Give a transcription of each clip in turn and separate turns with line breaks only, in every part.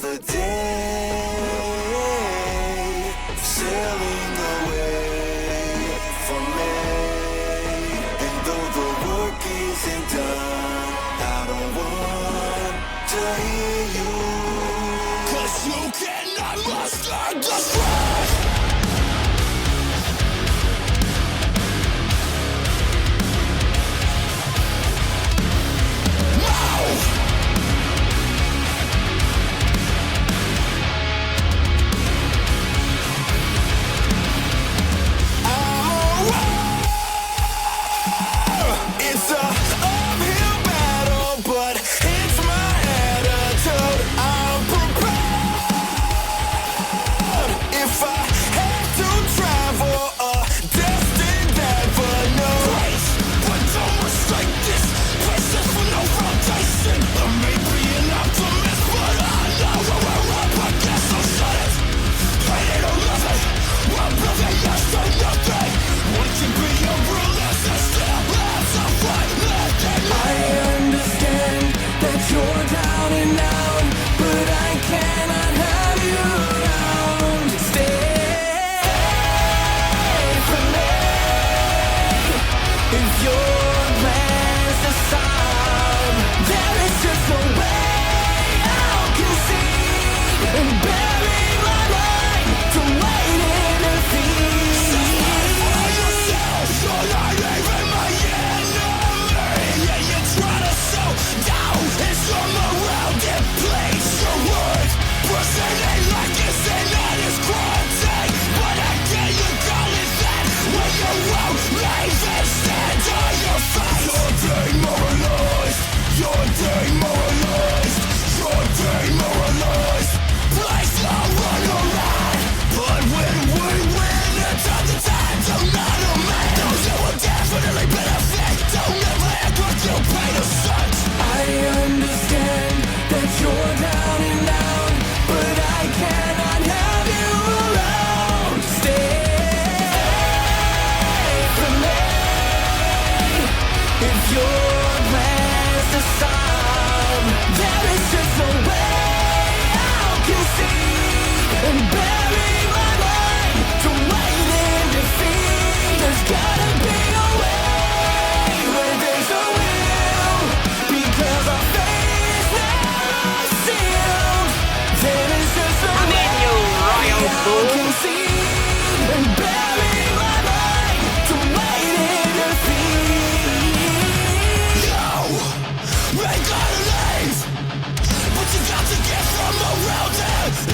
another day sailing away from me. And though the work isn't done, I don't want to hear you, 'cause you cannot muster the strength.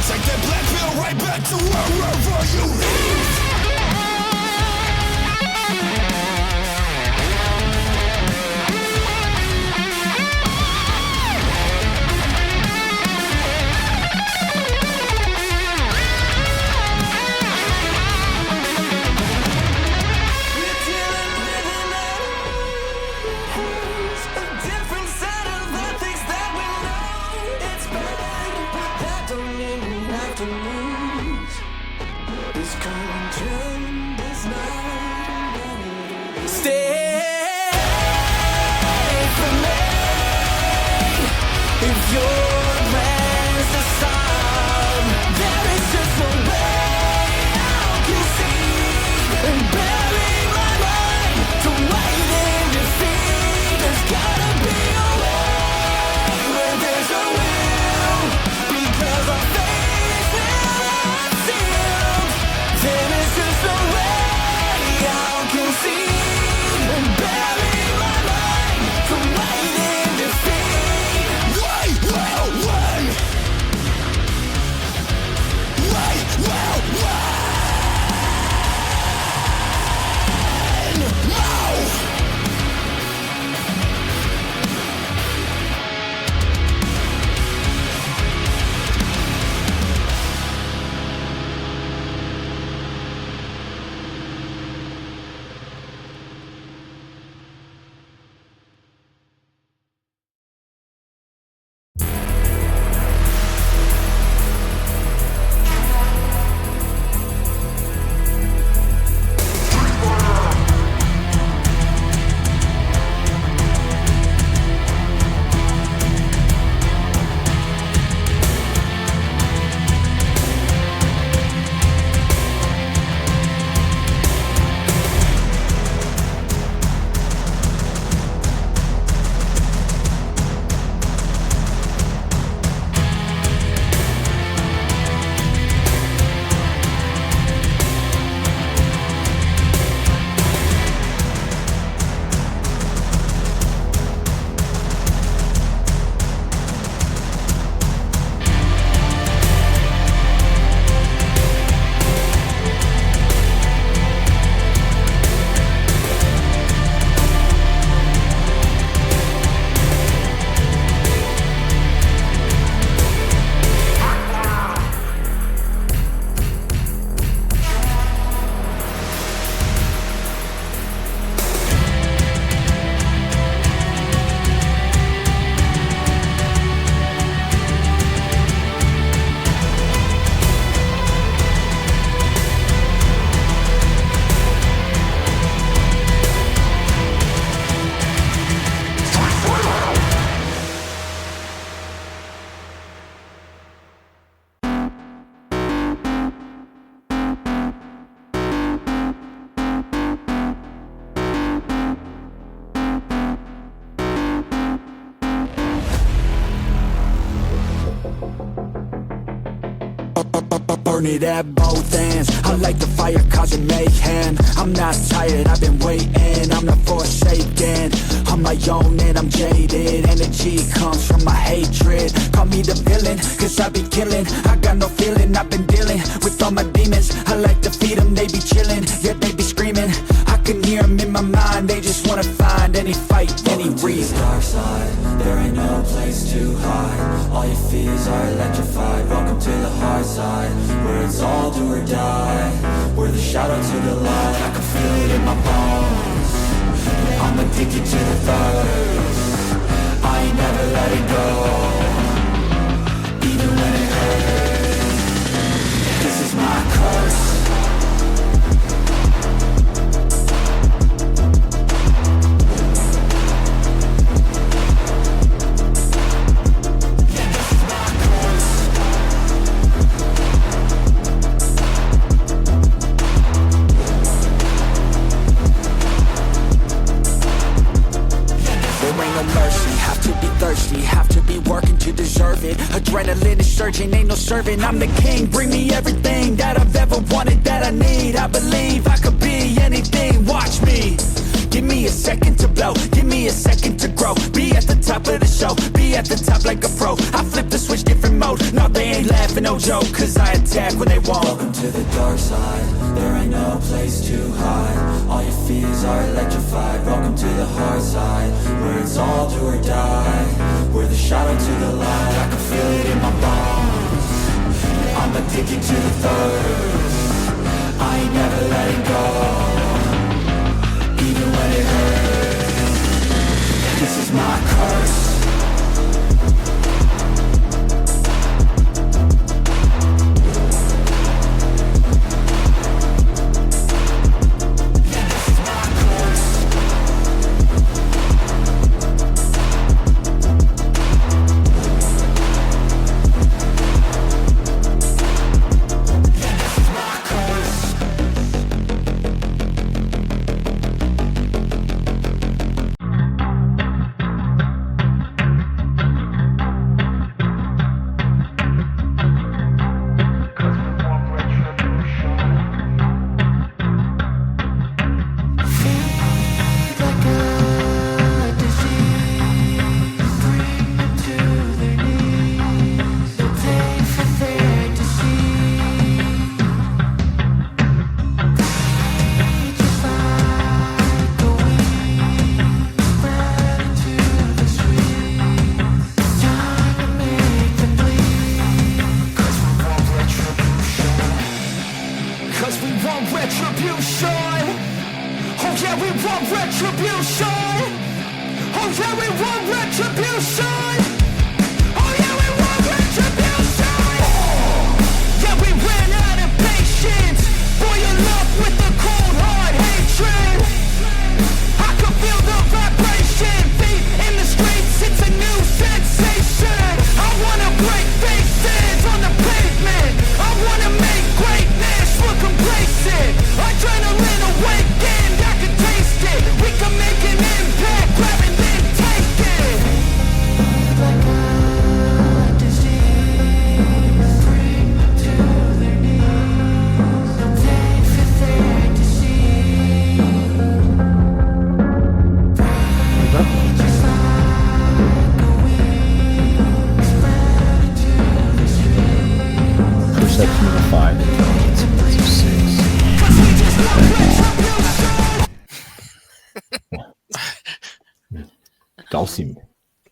Take that black pill right back to wherever you live. Well burn it at both ends. I like the fire causing mayhem. I'm not tired, I've been waiting. I'm not forsaken, I'm my own and I'm jaded. Energy comes from my hatred. Call me the villain, cause I be killing. I got no feeling, I've been dealing with all my demons. I like to feed them, they be chilling, yeah they be screaming. I can hear them in my mind, they just wanna find any fight, any reason. Dark side, there ain't no place to hide. All your fears are electrified. Welcome to the hard side, where it's all do or die. We're the shadow to the light. I can feel it in my bones. I'm addicted to the thirst. I ain't never letting go, even when it hurts. This is my curse. Have to be working to deserve it. Adrenaline is surging, ain't no serving. I'm the king, bring me everything that I've ever wanted, that I need. I believe I could be anything, watch me. Give me a second to blow, give me a second to grow. Be at the top of the show, be at the top like a pro. I flip the switch, different mode. No, they ain't laughing, no joke, cause I attack when they won't. Welcome to the dark side, there ain't no place to hide. All your fears are electrified. Welcome to the hard side, where it's all do or die. We're the shadow to the light. I can feel it in my bones. I'm addicted to the thirst. I ain't never letting go, even when it hurts. This is my curse.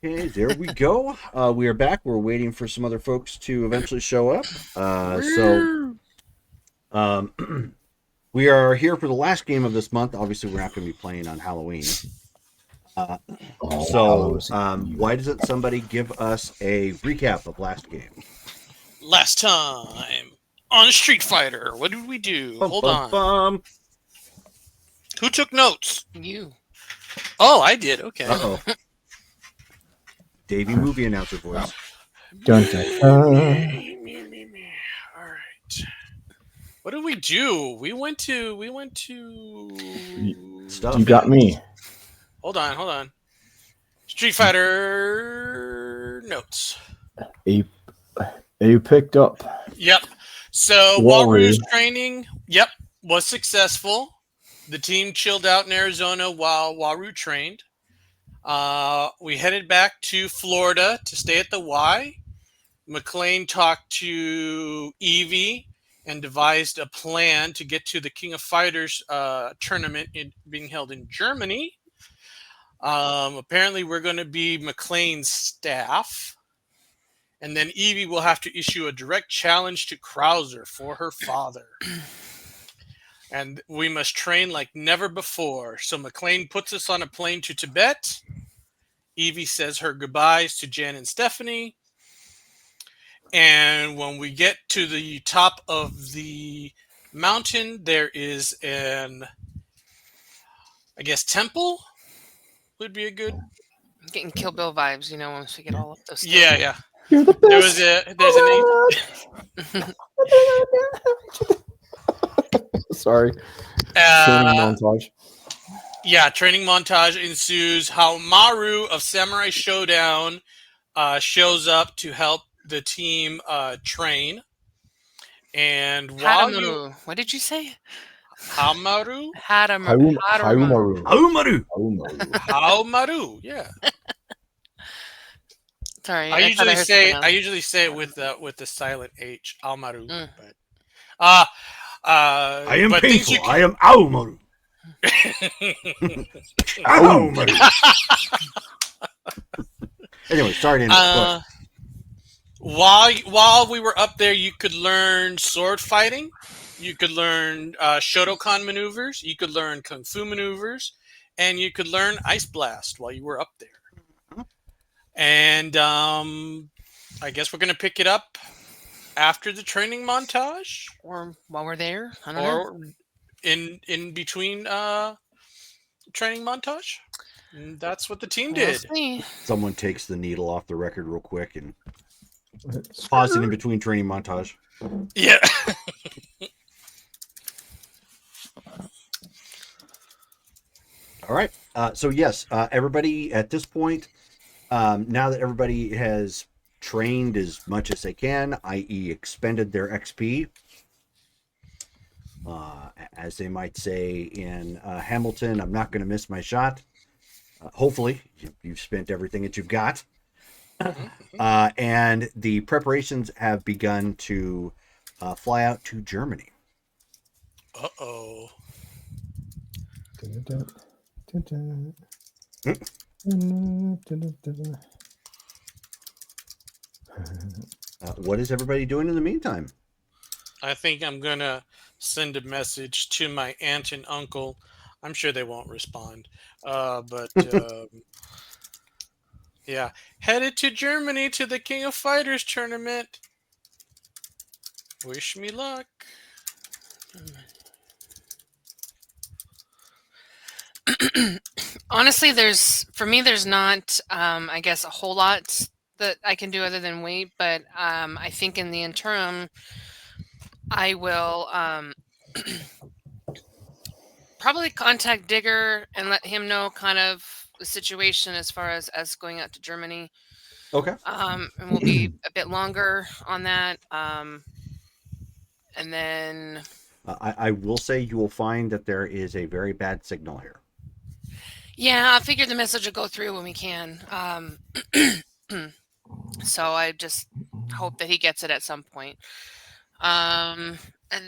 Okay, there we go. We are back. We're waiting for some other folks to eventually show up. We are here for the last game of this month. Obviously, we're not going to be playing on Halloween. Why doesn't somebody give us a recap of last game?
Last time on Street Fighter, what did we do? Hold on. Who took notes? You. Oh, I did. Okay.
Uh-oh. Davey movie announcer voice.
Dun, dun, dun.
Me. All right. What did we do? We went to
Stuff.
You got me.
Hold on. Street Fighter notes.
You picked up.
Yep. So
Waru.
Waru's training, was successful. The team chilled out in Arizona while Waru trained. We headed back to Florida to stay at the Y. McLean talked to Evie and devised a plan to get to the King of Fighters tournament being held in Germany. Apparently, we're going to be McLean's staff. And then Evie will have to issue a direct challenge to Krauser for her father. And we must train like never before. So McLean puts us on a plane to Tibet. Evie says her goodbyes to Jen and Stephanie. And when we get to the top of the mountain, there is an, I guess, temple would be a good.
I'm getting Kill Bill vibes, once we get all up those stairs.
Yeah.
You're the best.
There's an
Sorry. Training montage.
Yeah, training montage ensues. How Maru of Samurai Showdown shows up to help the team train. And while
what did you say?
Hamaru?
Haumaru.
Haumaru, yeah.
Sorry,
I usually say it with the silent H, Almaru. But
I am
but
painful. I am Aomaru. Aomaru. Anyway, sorry to interrupt.
While we were up there, you could learn sword fighting. You could learn Shotokan maneuvers. You could learn Kung Fu maneuvers. And you could learn Ice Blast while you were up there. And I guess we're going to pick it up after the training montage.
Or while we're there. I don't know.
Or in between training montage. And that's what the team did.
Someone takes the needle off the record real quick and pause it in between training montage.
Yeah.
All right. So yes, everybody at this point, now that everybody has trained as much as they can, i.e. expended their XP, as they might say in Hamilton, I'm not going to miss my shot. Hopefully, you've spent everything that you've got. And the preparations have begun to fly out to Germany.
Uh-oh.
What is everybody doing in the meantime?
I think I'm going to send a message to my aunt and uncle. I'm sure they won't respond. But yeah, headed to Germany to the King of Fighters tournament. Wish me luck.
Honestly, there's not, I guess, a whole lot that I can do other than wait. But I think in the interim, I will probably contact Digger and let him know kind of the situation as far as going out to Germany.
Okay.
And we'll be a bit longer on that. And then
I will say you will find that there is a very bad signal here.
yeah, I figure the message will go through when we can. So I just hope that he gets it at some point. And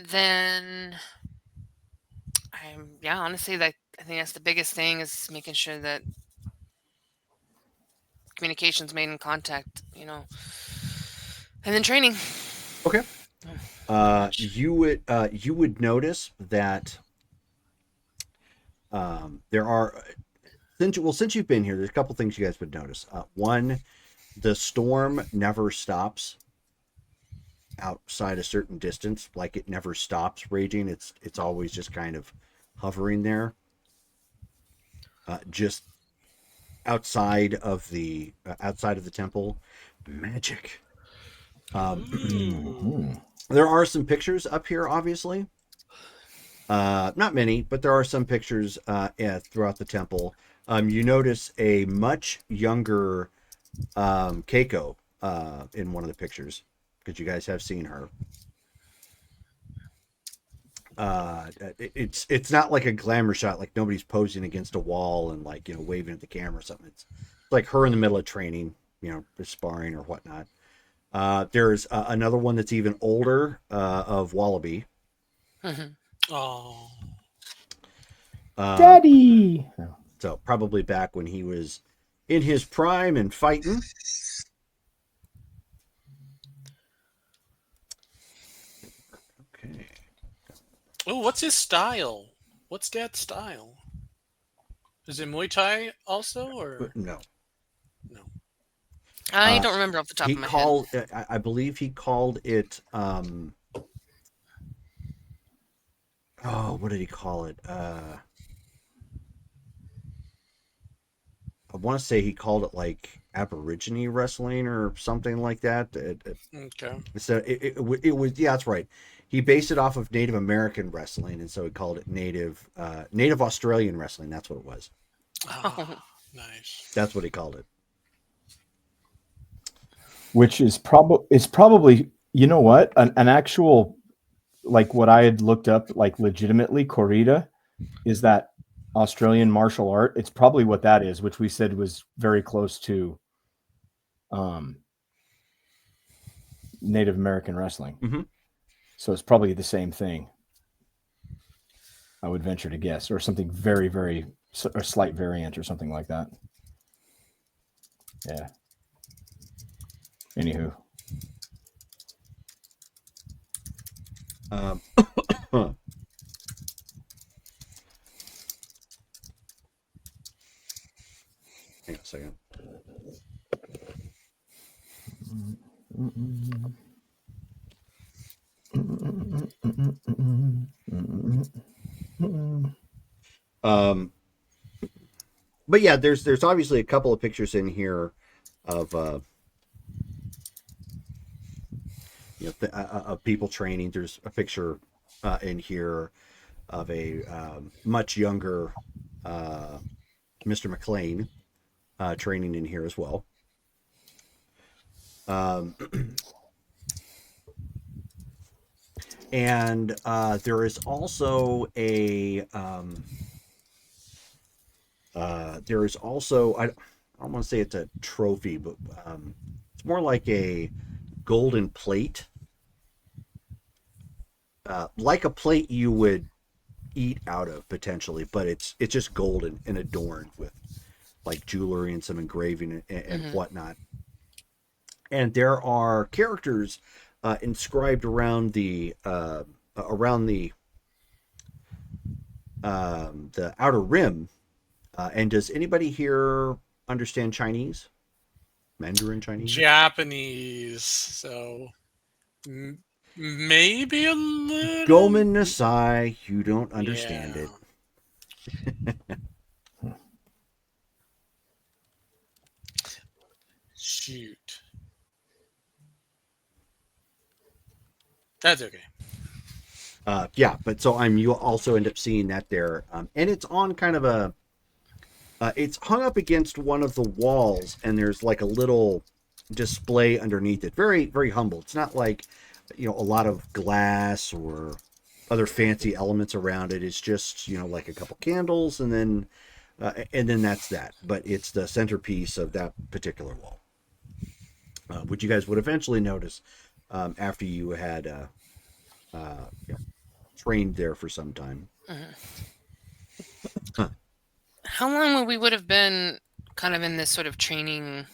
then honestly, I think that's the biggest thing is making sure that communication's made in contact, and then training.
Okay. You would notice that there are since you've been here, there's a couple things you guys would notice. One, the storm never stops outside a certain distance. Like it never stops raging. It's always just kind of hovering there. Just outside of the temple. Magic. There are some pictures up here, obviously. Not many, but there are some pictures throughout the temple. You notice a much younger Keiko in one of the pictures, because you guys have seen her. it's not like a glamour shot, like nobody's posing against a wall and like, waving at the camera or something. It's like her in the middle of training, sparring or whatnot. There's another one that's even older, of Wallaby.
Oh,
Daddy.
So probably back when he was in his prime and fighting. Okay.
oh, what's his style? What's Dad's style? Is it Muay Thai also, or
No.
no?
I don't remember off the top
He
of my
called,
head.
I believe he called it, what did he call it? I want to say he called it like Aborigine wrestling or something like that.
Okay.
So it was, yeah, that's right. He based it off of Native American wrestling, and so he called it Native Australian wrestling. That's what it was.
Ah, nice.
That's what he called it.
Which is probably, you know what, an actual, like what I had looked up, like legitimately corrida is that Australian martial art. It's probably what that is, which we said was very close to Native American wrestling.
Mm-hmm.
So it's probably the same thing, I would venture to guess, or something very, very, a slight variant or something like that. Yeah. Anywho.
Hang on a second. But yeah, there's obviously a couple of pictures in here of of people training. There's a picture in here of a much younger Mr. McLean training in here as well. And there is also I don't want to say it's a trophy, but it's more like a golden plate, like a plate you would eat out of potentially, but it's just golden and adorned with like jewelry and some engraving and whatnot. And there are characters inscribed around the outer rim. And does anybody here understand Chinese? Mandarin Chinese?
Japanese. So maybe a little.
Gomen Nasai, you don't understand it.
Shoot. That's okay.
Yeah, but so you also end up seeing that there, and it's on kind of a. It's hung up against one of the walls, and there's like a little display underneath it. Very, very humble. It's not like, a lot of glass or other fancy elements around it. It's just, like a couple candles, and then that's that. But it's the centerpiece of that particular wall, which you guys would eventually notice after you had trained there for some time.
How long we would have been kind of in this sort of training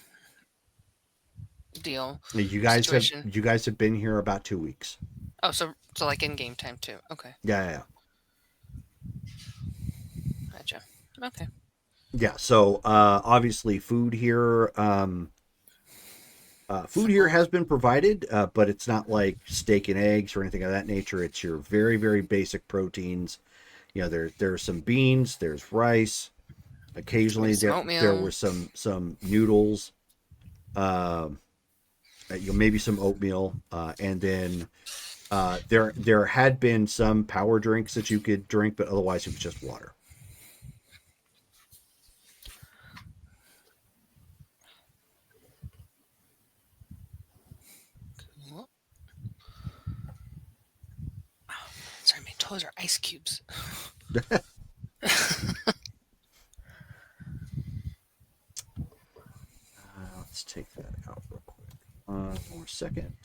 deal?
You guys
situation?
have been here about 2 weeks.
Oh, so like in game time too. Okay,
Yeah.
gotcha. Okay.
Yeah. So obviously, food here has been provided, but it's not like steak and eggs or anything of that nature. It's your very, very basic proteins. There's some beans, there's rice. Occasionally there were some noodles, maybe some oatmeal, and then there had been some power drinks that you could drink, but otherwise it was just water.
Sorry, my those are ice cubes.
Let's take that out real quick. One more second.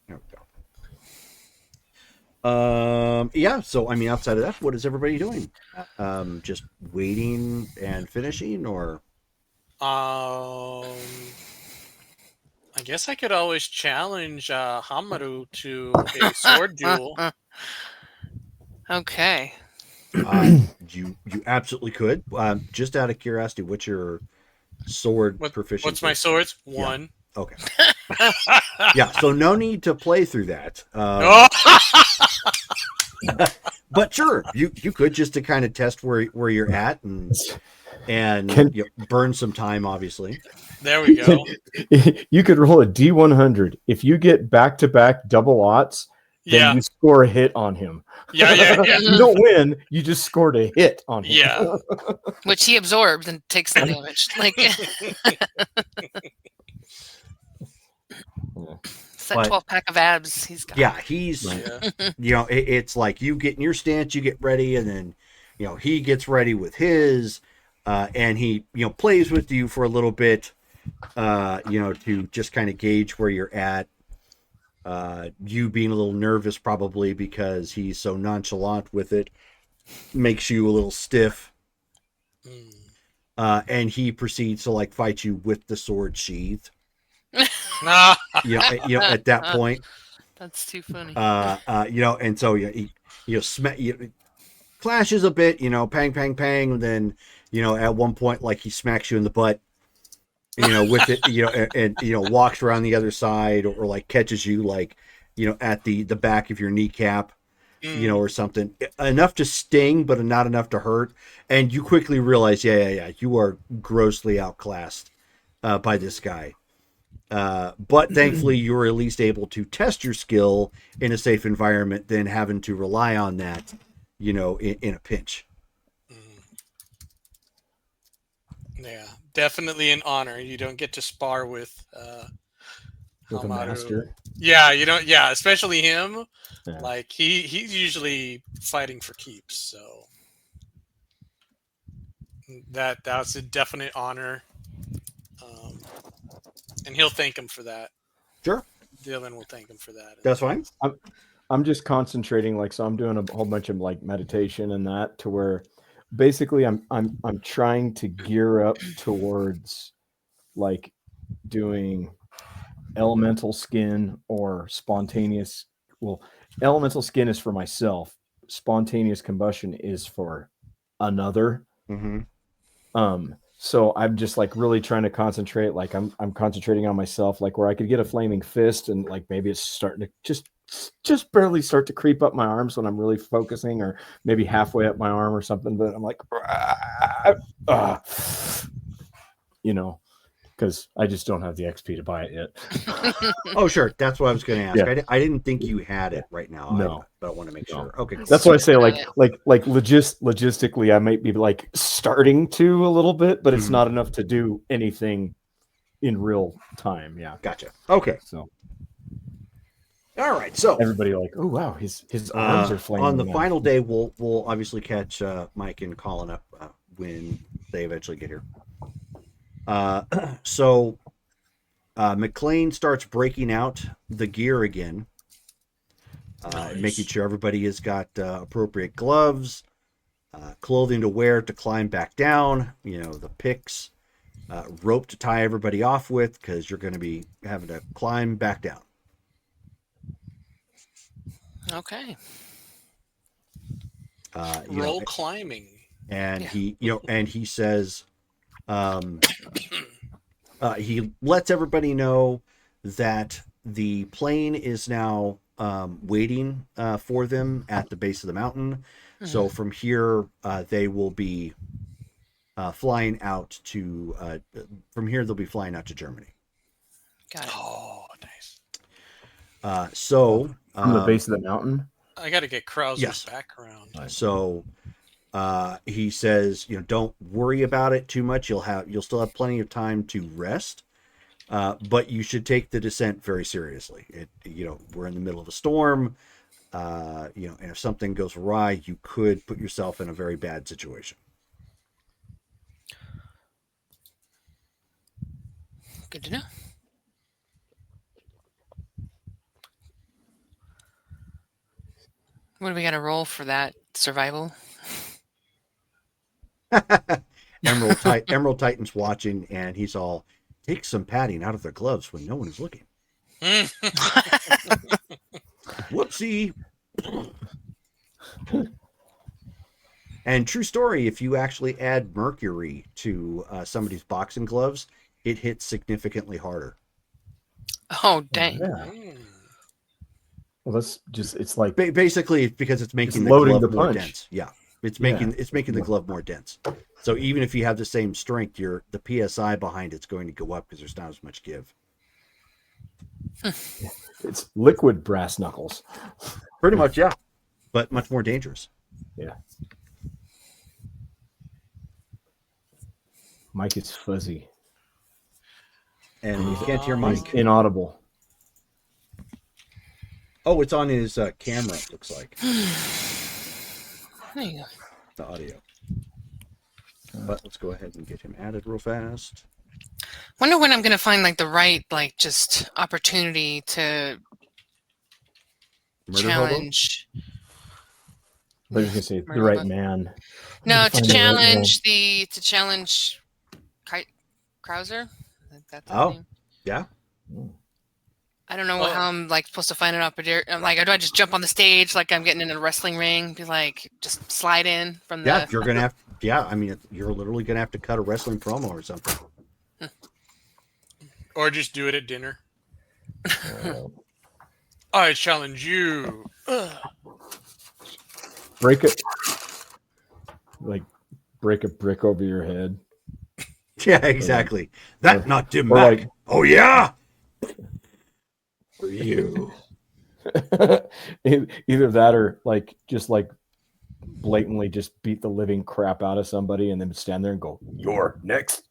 There we go. Yeah, so I mean, outside of that, what is everybody doing? Just waiting and finishing, or
I guess I could always challenge Hamaru to a sword duel.
Okay.
you absolutely could. Just out of curiosity, what's your sword proficiency?
What's my swords?
Yeah.
1.
Okay. Yeah, so no need to play through that.
Oh!
But sure, you could, just to kind of test where you're at and burn some time, obviously.
There we go.
You could roll a D100. If you get back-to-back double aughts, then
Yeah.
you score a hit on him.
Yeah.
You don't win. You just scored a hit on him.
Yeah.
Which he absorbs and takes the damage. Like it's that
But-
12-pack of abs he's got.
Yeah, he's
Yeah.
it's like you get in your stance, you get ready, and then he gets ready with his, and he plays with you for a little bit, to just kind of gauge where you're at. You being a little nervous probably because he's so nonchalant with it makes you a little stiff. And he proceeds to fight you with the sword sheathed.
Nah.
At that point,
That's too funny.
and so he clashes a bit, pang, pang, pang, and then at one point he smacks you in the butt, with it, and walks around the other side, or catches you at the back of your kneecap, or something, enough to sting but not enough to hurt, and you quickly realize you are grossly outclassed by this guy. But thankfully you were at least able to test your skill in a safe environment than having to rely on that, in a pinch.
Yeah, definitely an honor. You don't get to spar with
With a
Hamaru.
master.
Yeah, you don't. Yeah, especially him.
Yeah.
He's usually fighting for keeps. So that's a definite honor. And he'll thank him for that.
Sure.
Dylan will thank him for that.
That's fine.
I'm just concentrating, so I'm doing a whole bunch of meditation and that, to where basically I'm trying to gear up towards doing elemental skin or spontaneous. Well, elemental skin is for myself. Spontaneous combustion is for another.
Mm-hmm.
So I'm just really trying to concentrate. I'm concentrating on myself, where I could get a flaming fist and maybe it's starting to just barely start to creep up my arms when I'm really focusing, or maybe halfway up my arm or something. But I'm because I just don't have the XP to buy it yet.
Oh, sure. That's what I was going to ask.
Yeah.
I didn't think you had it right now.
No.
But I want to make sure. Okay.
That's why I say logistically, I might be starting to a little bit, but it's not enough to do anything in real time. Yeah.
Gotcha. Okay.
So
all right. So
everybody oh wow, his arms are flaming.
On the
now.
final day, we'll obviously catch Mike and Colin up when they eventually get here. So McLean starts breaking out the gear again, making sure everybody has got appropriate gloves, clothing to wear to climb back down, the picks, rope to tie everybody off with, because you're going to be having to climb back down.
Okay.
Roll climbing.
And he says, he lets everybody know that the plane is now waiting for them at the base of the mountain. So from here, they will be flying out to. From here, they'll be flying out to Germany.
Got it.
Oh, nice.
So
From the base of the mountain.
I got to get Krauser's
Yes.
background.
So He says, don't worry about it too much. You'll still have plenty of time to rest, but you should take the descent very seriously. We're in the middle of a storm, and if something goes awry, you could put yourself in a very bad situation.
Good to know. What do we got to roll for that survival?
Emerald Titan's watching, and he's all, take some padding out of their gloves when no one is looking. Whoopsie. And true story, if you actually add mercury to somebody's boxing gloves, it hits significantly harder.
Oh, dang.
Yeah. Well, it's like
Basically, it's because it's making the
loading
glove
the
more
punch.
dense. Yeah. It's making the glove more dense. So even if you have the same strength, the PSI behind it's going to go up because there's not as much give.
it's liquid brass knuckles.
Pretty much, yeah. But much more dangerous.
Yeah. Mike is fuzzy.
And you can't hear
He's
Mike.
inaudible.
Oh, it's on his camera, it looks like.
There you go.
The audio. But let's go ahead and get him added real fast.
Wonder when I'm gonna find the right just opportunity to
Murder
challenge.
But I was gonna say the
Murder
right
hobo.
man.
No,
Find
to
the right man.
challenge Krauser. That's his
Oh.
name.
Yeah.
I don't know how I'm supposed to find an opportunity. Do I just jump on the stage like I'm getting in a wrestling ring? Be just slide in from the.
Yeah, you're gonna have. Yeah, I mean, you're literally gonna have to cut a wrestling promo or something.
Or just do it at dinner. I challenge you.
Break it. Break a brick over your head.
Yeah, exactly. That knocked him
or
back.
like-
Oh yeah. For you.
Either that or just blatantly just beat the living crap out of somebody and then stand there and go, "You're next."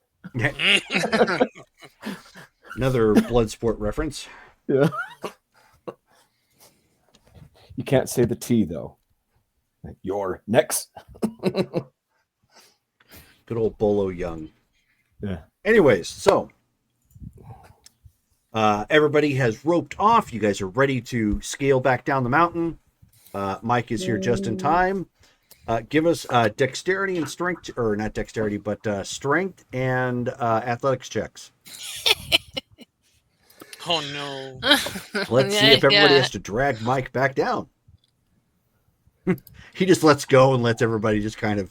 Another blood sport reference.
Yeah. You can't say the T though. You're next.
Good old Bolo Young.
Yeah.
Anyways, so everybody has roped off. You guys are ready to scale back down the mountain. Mike is here just in time. Give us dexterity and strength, or not dexterity, but strength and athletics checks.
Oh no.
Let's see if everybody has to drag Mike back down. He just lets go and lets everybody just kind of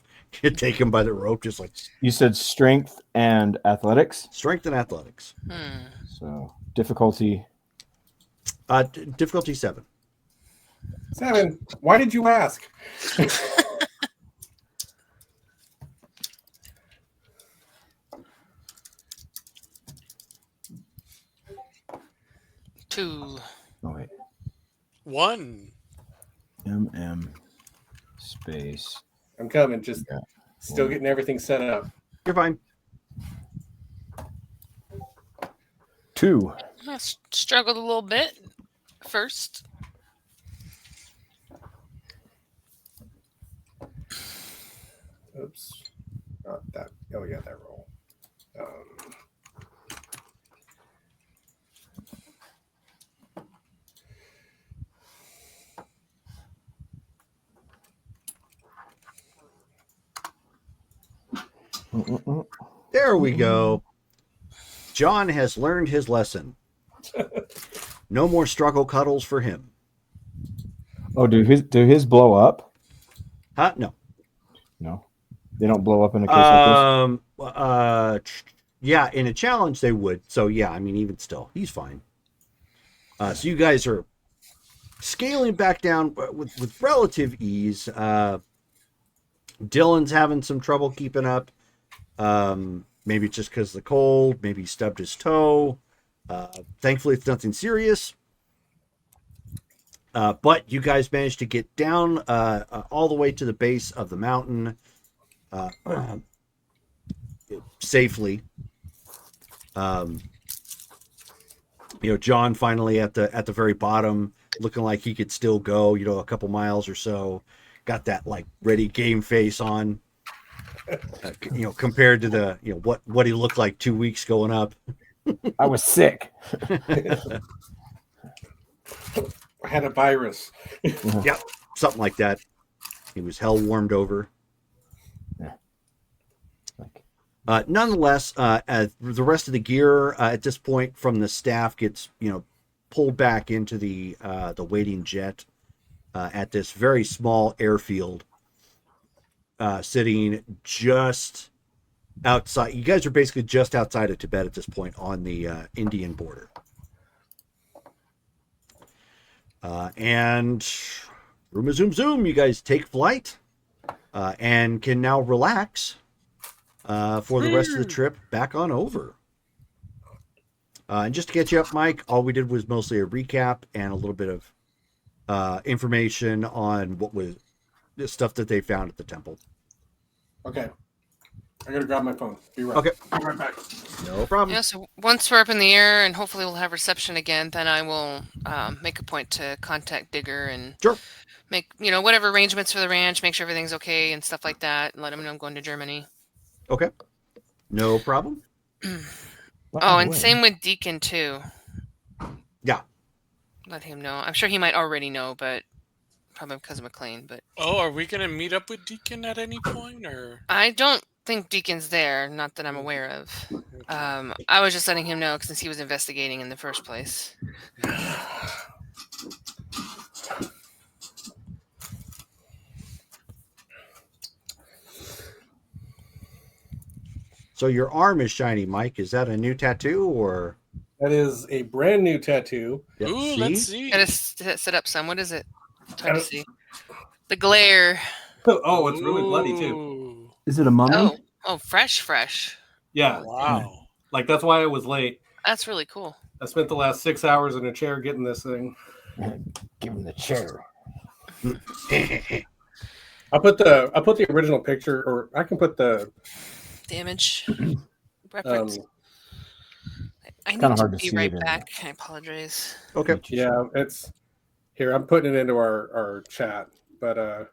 take him by the rope, just like
You said strength and athletics.
strength and athletics.
So difficulty.
Difficulty 7.
7. Why did you ask?
Two.
Oh wait.
1.
Space.
I'm coming. Just
Yeah.
still getting everything set up.
You're fine.
2.
I struggled a little bit first.
Oops. Not that. Oh, yeah, that roll.
There we go. John has learned his lesson. No more struggle cuddles for him.
Oh, do his blow up?
Huh? No.
No, they don't blow up in a case like
Yeah, in a challenge they would. So yeah, I mean, even still, he's fine. So you guys are scaling back down with relative ease. Dylan's having some trouble keeping up. Maybe it's just because of the cold. Maybe he stubbed his toe. Thankfully, it's nothing serious. But you guys managed to get down all the way to the base of the mountain safely. John finally at the very bottom, looking like he could still go, a couple miles or so, got that like ready game face on, compared to the, what he looked like 2 weeks going up.
I was sick.
I had a virus.
Yep, something like that. He was hell warmed over. Nonetheless, the rest of the gear at this point from the staff gets, pulled back into the waiting jet at this very small airfield, sitting just outside. You guys are basically just outside of Tibet at this point on the Indian border. And zoom, zoom, you guys take flight and can now relax for the rest of the trip back on over. And just to catch you up, Mike, all we did was mostly a recap and a little bit of information on what was the stuff that they found at the temple.
Okay. I gotta grab my phone. Be right.
Okay.
Be right back.
No problem.
Yeah, so once we're up in the air and hopefully we'll have reception again, then I will make a point to contact Digger and
Sure.
make, whatever arrangements for the ranch, make sure everything's okay and stuff like that, and let him know I'm going to Germany.
Okay. No problem.
Oh, and same with Deacon, too.
Yeah.
Let him know. I'm sure he might already know, but probably because of McLean. But
Are we going to meet up with Deacon at any point, or?
I don't think Deacon's there, not that I'm aware of. I was just letting him know since he was investigating in the first place.
So your arm is shiny, Mike. Is that a new tattoo or?
That is a brand new tattoo.
Yep,
Ooh, let's see.
Gotta sit up some. What is it? It's hard to see. The glare.
Oh, it's really bloody too.
Ooh,
Is it a mummy?
Oh, fresh.
Yeah.
wow.
Like that's why I was late.
That's really cool.
I spent the last 6 hours in a chair getting this thing.
Give him the chair.
I'll put the original picture, or I can put the
Damage. Reference. I need
kinda
to
hard to
be
see
right
it in
back. I apologize.
Okay.
yeah, it's here. I'm putting it into our chat, but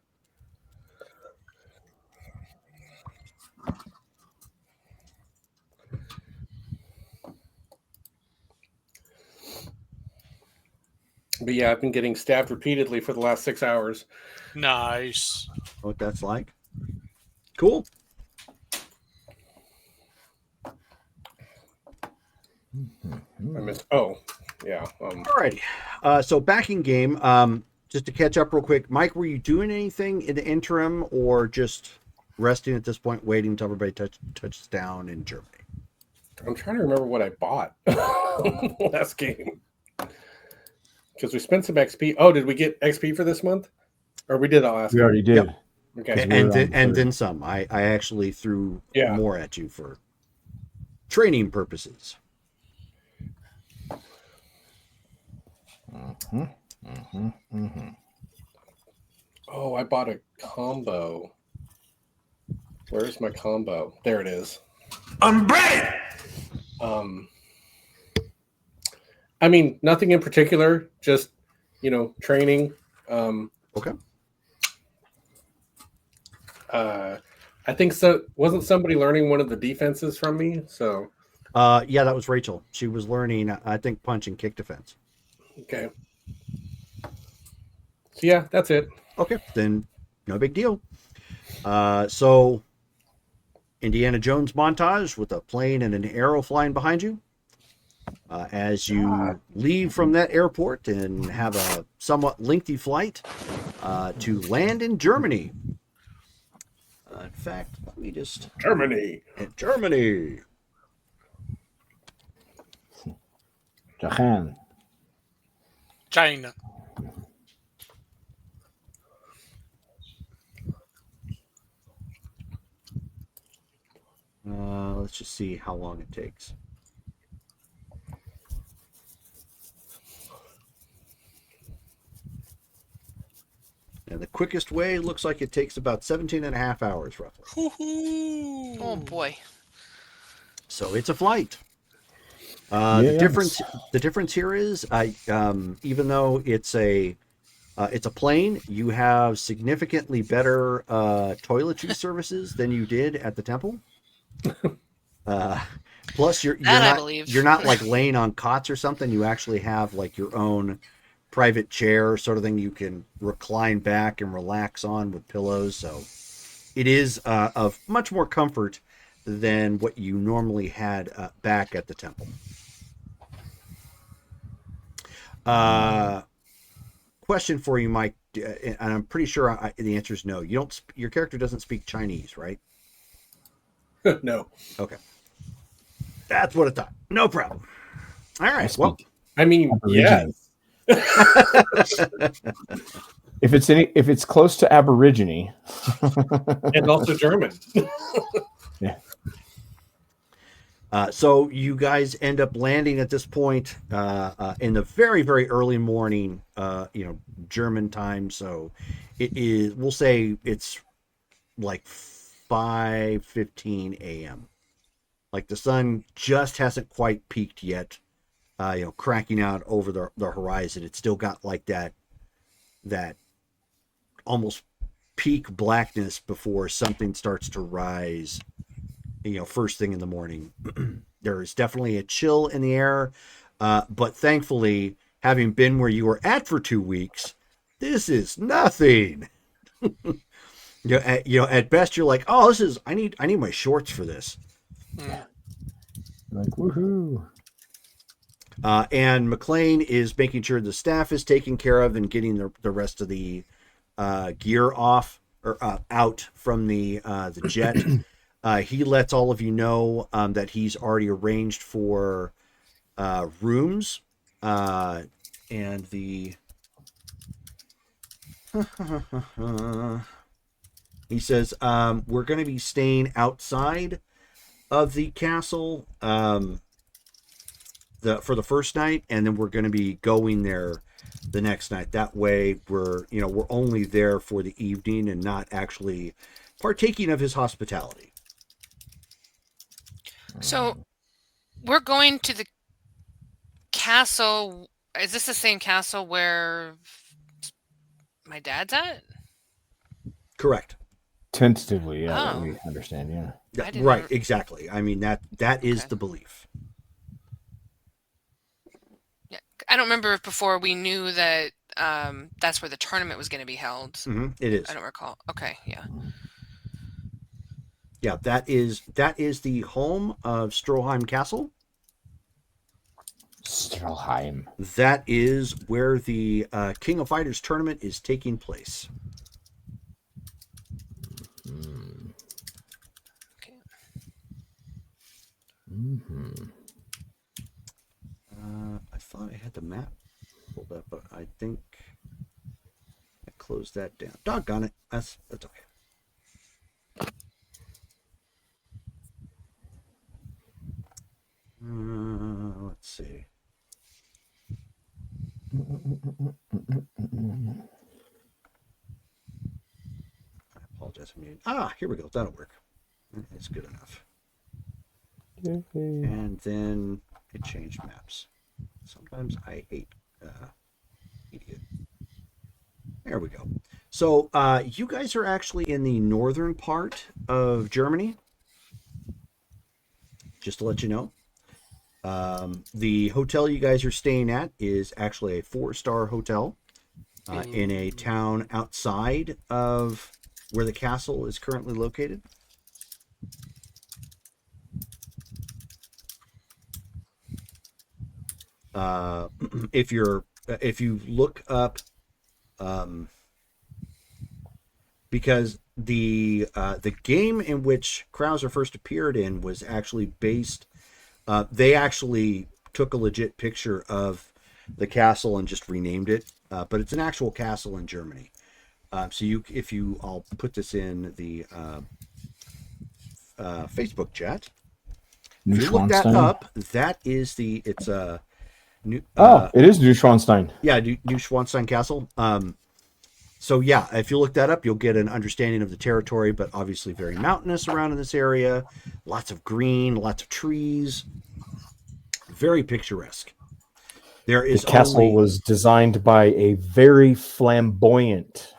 yeah, I've been getting stabbed repeatedly for the last 6 hours.
Nice.
What that's like. Cool.
I missed. Oh, yeah.
Alrighty. So back in game, just to catch up real quick, Mike, were you doing anything in the interim or just resting at this point, waiting until everybody touches down in Germany?
I'm trying to remember what I bought last game. Because we spent some XP. Oh, did we get XP for this month? Or we did that last
We
game?
already did.
Yep.
Okay.
And then some. I actually threw more at you for training purposes.
Oh, I bought a combo. Where's my combo? There it is.
I'm ready.
I mean, nothing in particular, just, training.
Okay.
I think so. Wasn't somebody learning one of the defenses from me? So,
Yeah, that was Rachel. She was learning, I think, punch and kick defense.
okay. So, yeah, that's it.
Okay, then no big deal. So Indiana Jones montage with a plane and an arrow flying behind you. As you leave from that airport and have a somewhat lengthy flight to land in Germany. In fact, let me just...
Germany.
Germany!
Japan.
China.
Let's just see how long it takes. And the quickest way looks like it takes about 17 and a half hours, roughly.
Oh boy.
So it's a flight.
Yeah,
the difference here is, even though it's a plane, you have significantly better toiletry services than you did at the temple. Plus, you're not like laying on cots or something. You actually have like your own private chair sort of thing you can recline back and relax on with pillows. So it is of much more comfort than what you normally had back at the temple. Question for you, Mike, and I'm pretty sure the answer is no. Your character doesn't speak Chinese, right?
No.
Okay. That's what I thought. No problem. All right. Well,
I mean,
Aborigine.
yes.
If it's close to Aborigine,
And also German.
yeah.
So you guys end up landing at this point in the very, very early morning, German time. So it is. We'll say it's like 5:15 a.m. Like the sun just hasn't quite peaked yet. Cracking out over the horizon. It's still got like that almost peak blackness before something starts to rise. First thing in the morning. There is definitely a chill in the air, but thankfully, having been where you were at for 2 weeks, this is nothing. At best you're like, oh, this is. I need my shorts for this.
Like woohoo.
And McLean is making sure the staff is taken care of and getting the rest of the gear off or out from the jet. He lets all of you know that he's already arranged for rooms and the. He says we're going to be staying outside of the castle. For the first night, and then we're going to be going there the next night. That way we're only there for the evening and not actually partaking of his hospitality.
So we're going to the castle. Is this the same castle where my dad's at?
Correct.
Tentatively, yeah,
Oh.
we understand, yeah.
Right, exactly. I mean, that is the belief.
Yeah, I don't remember if before we knew that that's where the tournament was going to be held.
Mm-hmm, it is.
I don't recall. Okay, yeah.
Yeah, that is the home of Stroheim Castle.
Stroheim.
That is where the King of Fighters tournament is taking place.
Okay.
Mm-hmm.
I thought I had the map pulled up, but I think I closed that down. Doggone it. That's okay. Let's see. I apologize. Here we go. That'll work. It's good enough. And then it changed maps. Sometimes I hate idiot. There we go. So you guys are actually in the northern part of Germany. Just to let you know. The hotel you guys are staying at is actually a 4-star hotel in a town outside of where the castle is currently located. If you look up, because the game in which Krauser first appeared in was actually based. They actually took a legit picture of the castle and just renamed it, but it's an actual castle in Germany. So I'll put this in the Facebook chat. If you look that up, it is Neuschwanstein.
It is Neuschwanstein.
Yeah, Neuschwanstein Castle. So yeah, if you look that up, you'll get an understanding of the territory, but obviously very mountainous around in this area. Lots of green, lots of trees. Very picturesque. There
The
is
castle
only
was designed by a very flamboyant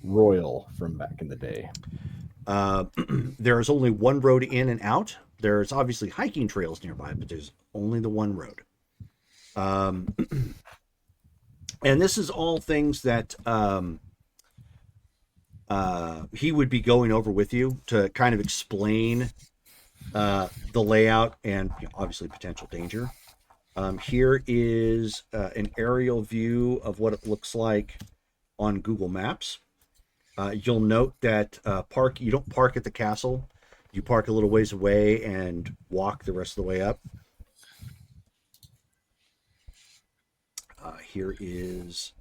royal from back in the day.
there is only one road in and out. There's obviously hiking trails nearby, but there's only the one road. And this is all things that he would be going over with you to kind of explain the layout and obviously potential danger. Here is an aerial view of what it looks like on Google Maps. You'll note that you don't park at the castle. You park a little ways away and walk the rest of the way up. Here is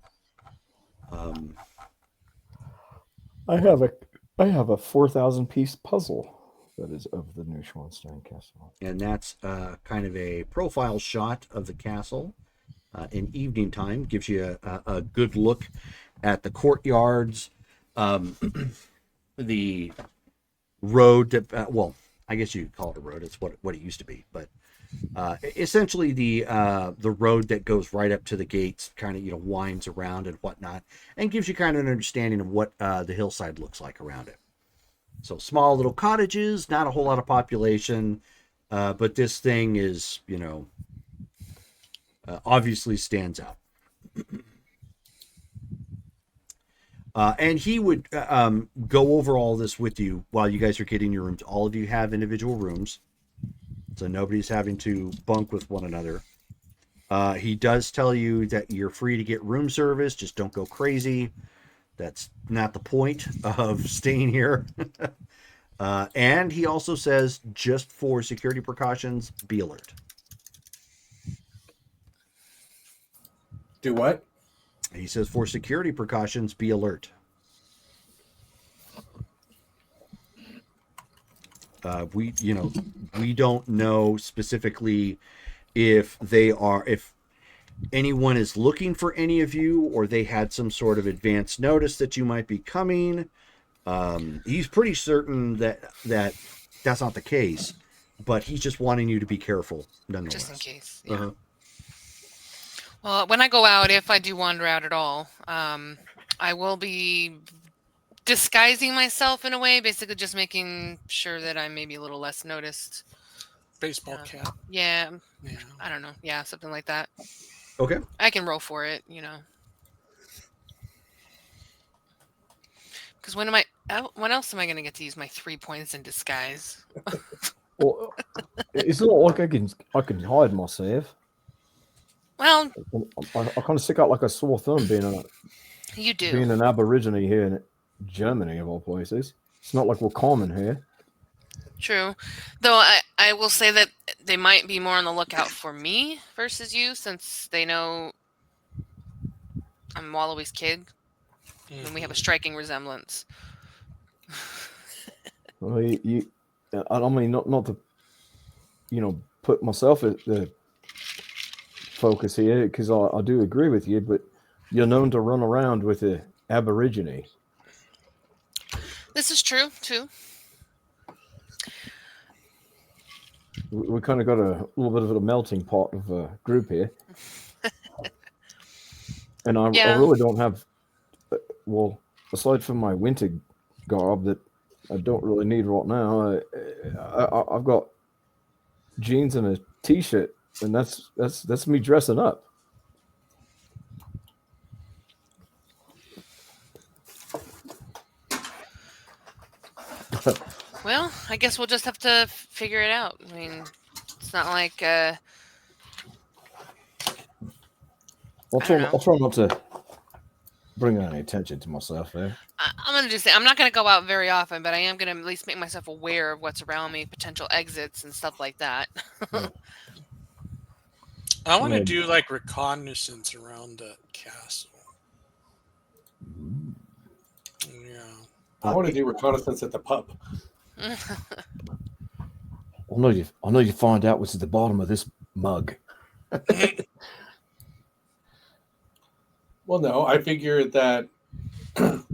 I have a 4,000 piece puzzle that is of the Neuschwanstein Castle.
and that's kind of a profile shot of the castle in evening time. Gives you a good look at the courtyards, the road that I guess you could call it a road. It's what it used to be, but essentially the road that goes right up to the gates kind of winds around and whatnot, and gives you kind of an understanding of what the hillside looks like around it. So small little cottages, not a whole lot of population, but this thing is obviously stands out. And he would go over all this with you while you guys are getting your rooms. All of you have individual rooms, so nobody's having to bunk with one another. He does tell you that you're free to get room service, just don't go crazy. That's not the point of staying here. And he also says, just for security precautions, be alert.
Do what?
He says, for security precautions, be alert. We don't know specifically if anyone is looking for any of you, or they had some sort of advance notice that you might be coming. He's pretty certain that that's not the case, but he's just wanting you to be careful nonetheless.
Just in case. Yeah.
Uh-huh.
Well, when I go out, if I do wander out at all, I will be disguising myself in a way, basically just making sure that I'm maybe a little less noticed.
Baseball cap.
Yeah,
Yeah.
I don't know. Yeah, something like that.
Okay.
I can roll for it, Because when else am I going to get to use my 3 points in disguise?
Well, it's not like I can hide myself.
Well,
I kind of stick out like a sore thumb being
you do.
an Aborigine here in Germany, of all places. It's not like we're common here.
True. Though I will say that they might be more on the lookout for me versus you, since they know I'm Wallowy's kid. And we have a striking resemblance.
Well, I mean, not to, put myself at the focus here, because I do agree with you, but you're known to run around with the Aborigine.
This is true, too.
We kind of got a little bit of a melting pot of a group here. And I really don't have, aside from my winter garb that I don't really need right now, I've got jeans and a t-shirt, and that's me dressing up.
Well, I guess we'll just have to figure it out. I mean, it's not like
I'll try not to bring any attention to myself there.
I'm going to just say, I'm not going to go out very often, but I am going to at least make myself aware of what's around me, potential exits and stuff like that.
I want to do like reconnaissance around the castle. Yeah.
I want to do reconnaissance at the pub.
I know you find out what's at the bottom of this mug.
Well, no, I figured that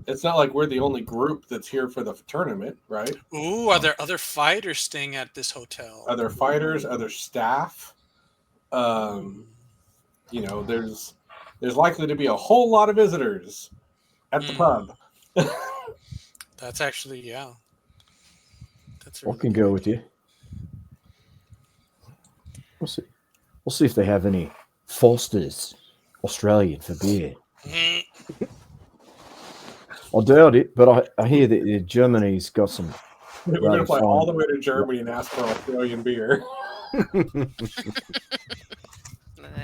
It's not like we're the only group that's here for the tournament, right?
Ooh, are there other fighters staying at this hotel?
Other fighters, other staff. You know, there's likely to be a whole lot of visitors at the pub.
That's actually, yeah. That's
I
really
can
good.
go with you. We'll see. We'll see if they have any Foster's Australian for beer.
Mm,
I doubt it, but I hear that Germany's got some.
We're going to fly
fine.
all the way to Germany and ask for Australian beer.
That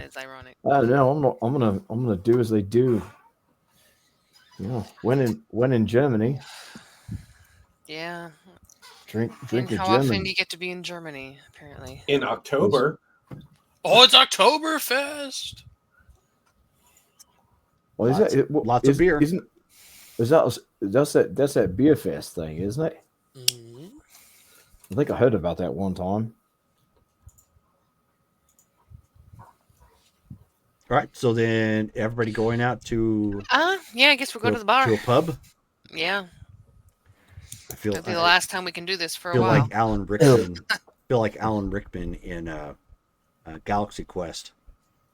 is ironic.
I don't know. I'm gonna do as they do. You know, when in Germany,
Yeah.
drink
And
a
how often do
German.
you get to be in Germany? Apparently.
In October,
Oh, it's Oktoberfest.
Well, is
Lots-
that
lots of beer.
Isn't that's that beer fest thing, isn't it?
Mhm.
I think I heard about that one time.
All right, so then everybody going out to
Yeah, I guess we'll go to the
to
bar.
a pub.
Yeah.
I feel
That'll be the last time we can do this for a
feel
while.
like Alan Rickman. Feel like Alan Rickman in Galaxy Quest.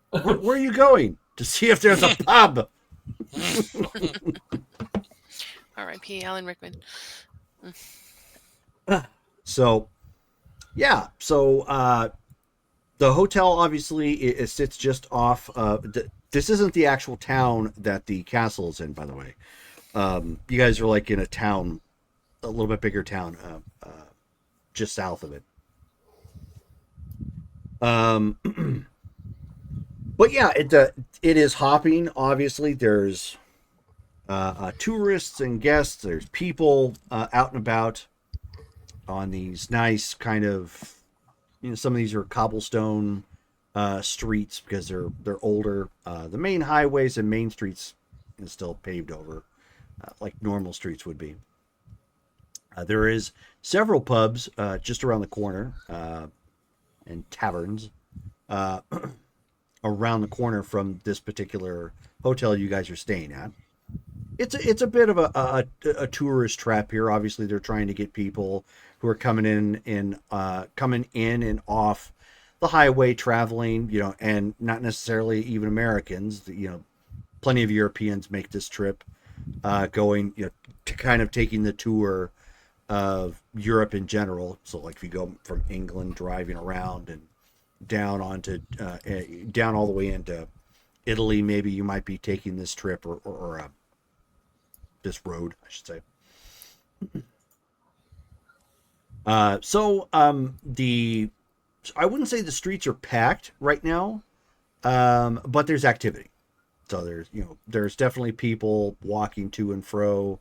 Where are you going to see if there's a pub?
R.I.P. Alan Rickman.
So, yeah. So the hotel obviously it sits just off. This isn't the actual town that the castle is in, by the way. You guys are like in a town, a little bit bigger town, just south of it. But yeah, it is hopping. Obviously, there's tourists and guests. There's people out and about on these nice kind of, some of these are cobblestone streets because they're older. The main highways and main streets is still paved over, like normal streets would be. There is several pubs just around the corner and taverns around the corner from this particular hotel you guys are staying at. It's a bit of a tourist trap here. Obviously, they're trying to get people who are coming in and off the highway, traveling, and not necessarily even Americans. Plenty of Europeans make this trip, going, to kind of taking the tour of Europe in general. So, like, if you go from England, driving around and down onto down all the way into Italy, maybe you might be taking this trip or this road, I should say. I wouldn't say the streets are packed right now, but there's activity. So there's definitely people walking to and fro,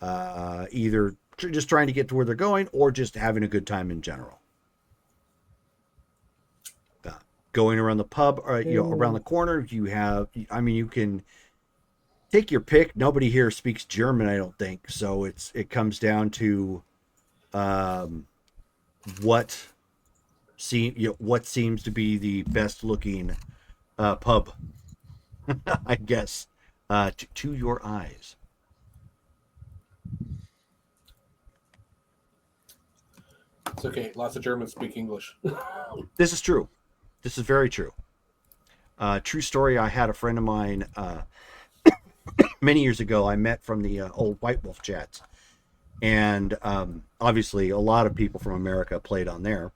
either just trying to get to where they're going or just having a good time in general. Going around the pub, around the corner, you can take your pick. Nobody here speaks German, I don't think. So it comes down to what seems to be the best looking pub, I guess, to your eyes.
it's okay. Lots of Germans speak English.
This is true. This is very true. True story. I had a friend of mine many years ago. I met from the old White Wolf chats, and obviously a lot of people from America played on there.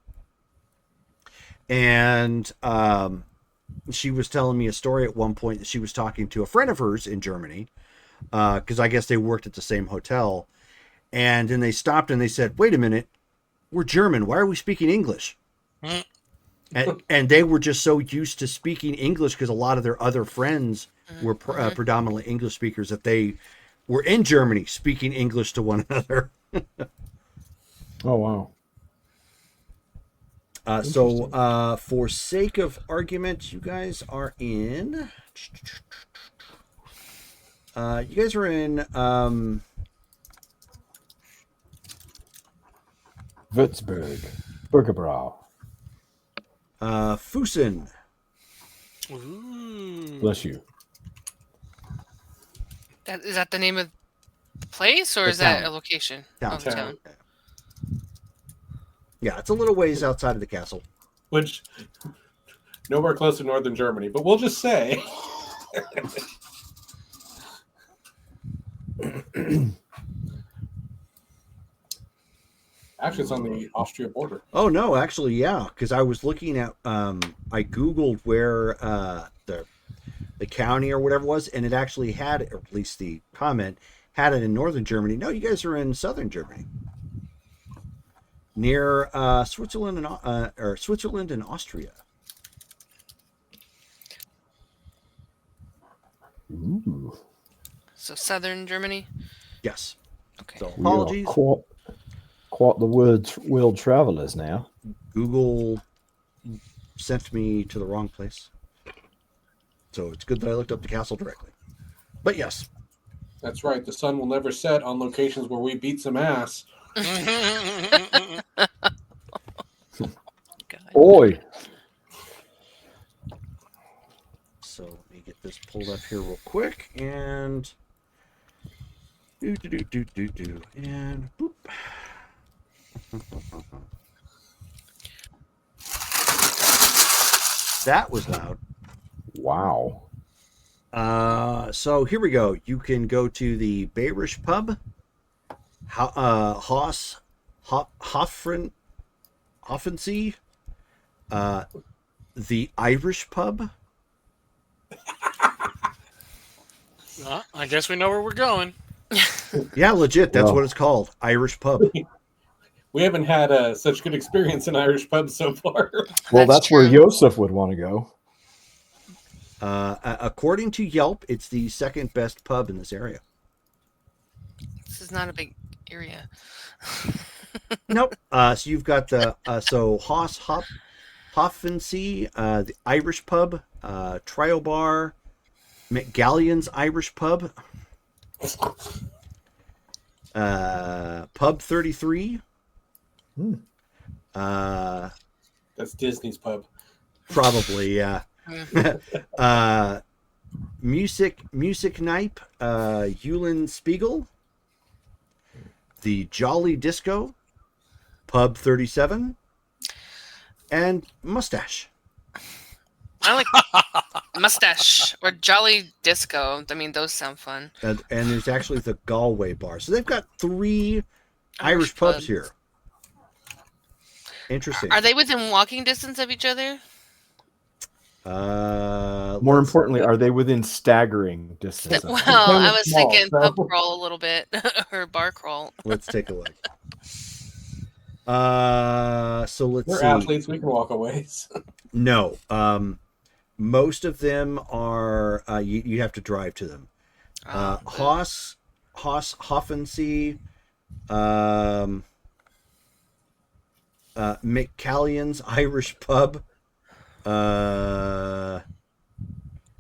And she was telling me a story at one point that she was talking to a friend of hers in Germany, because I guess they worked at the same hotel. And then they stopped and they said, "Wait a minute, we're German. Why are we speaking English?" And they were just so used to speaking English because a lot of their other friends were predominantly English speakers that they were in Germany speaking English to one another.
Oh wow!
So for sake of argument, you guys are in. You guys are in.
Würzburg, Burgerbrau.
Fusen.
Ooh.
Bless you.
Is that the name of the place, or
The
is that
town.
a location
Town.
of the
Town.
town?
Yeah, it's a little ways outside of the castle.
Which nowhere close to northern Germany, but we'll just say actually it's on the Austria border.
Oh no, actually, yeah, because I was looking at I googled where the county or whatever it was, and it actually had, or at least the comment had it in northern Germany. No, you guys are in southern Germany, near Switzerland or Switzerland and Austria.
Ooh.
So southern Germany.
Yes.
Okay.
So
We are
apologies.
quite the world travelers now.
Google sent me to the wrong place. So it's good that I looked up the castle directly. But yes.
That's right. The sun will never set on locations where we beat some ass.
God.
Oi!
So let me get this pulled up here real quick and and boop. That was loud.
Wow.
So here we go. You can go to the Bayerisch pub, Hoffensee, the Irish pub.
Well, I guess we know where we're going.
Yeah, legit. That's
Well.
what it's called. Irish pub.
We haven't had such good experience in Irish pubs so far.
Well,
That's
that's where
true.
Yosef would want to go.
According to Yelp, it's the second best pub in this area.
This is not a big area.
Nope. So you've got the Hoffensee, the Irish pub, Trio Bar, McGalleon's Irish pub, Pub 33.
That's Disney's pub.
Probably, yeah. Music Knipe, Eulenspiegel, the Jolly Disco, Pub 37, and Mustache.
I like Mustache or Jolly Disco. I mean, those sound fun.
And there's actually the Galway bar. So they've got 3 Irish pubs here. Interesting.
Are they within walking distance of each other?
More importantly, are they within staggering distance?
Well,
of-
I was
small,
thinking
so-
pub crawl a little bit or bar crawl.
Let's take a look. So let's
We're
see.
athletes. We can walk a ways.
No. Most of them are you have to drive to them. Hoffensee, McCallion's Irish pub,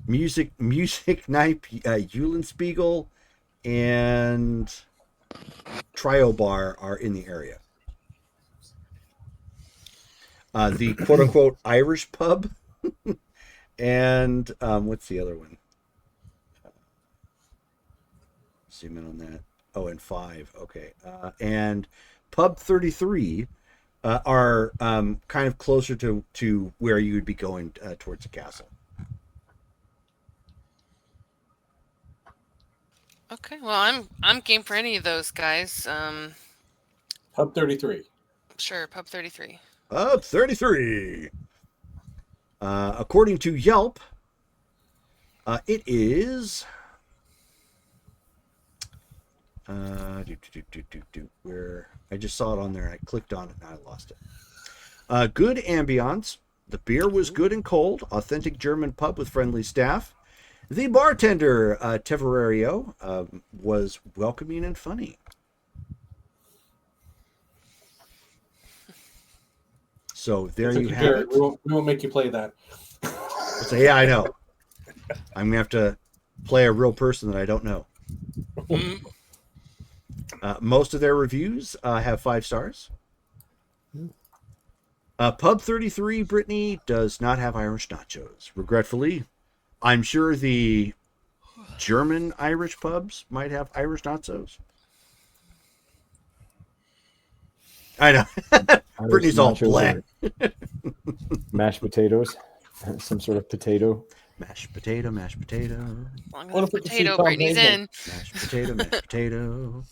Music Knipe, Eulenspiegel, and Trio Bar are in the area. The quote unquote Irish pub, and what's the other one? Zoom in on that. Oh, and 5. Okay. And Pub 33 are kind of closer to where you would be going towards the castle.
Okay, well, I'm game for any of those guys.
Pub 33.
Sure, Pub 33.
Pub 33. According to Yelp, it is. Where I just saw it on there. I clicked on it and I lost it. Good ambiance. The beer was good and cold. Authentic German pub with friendly staff. The bartender, Teverario, was welcoming and funny. So there
It's
you
okay,
have
Jared.
it.
We won't make you play that.
So yeah, I know. I'm gonna have to play a real person that I don't know.
Mm,
Most of their reviews have 5 stars. Pub 33, Brittany, does not have Irish nachos. Regretfully, I'm sure the German Irish pubs might have Irish nachos. I know.
Irish
Brittany's all
nachos
black.
or mashed potatoes, some sort of potato.
Mashed potato, mashed potato,
As long
What
as
if we
it's
could see
potato,
Tom
Brittany's
Hagen?
in.
mashed potato, mashed potato.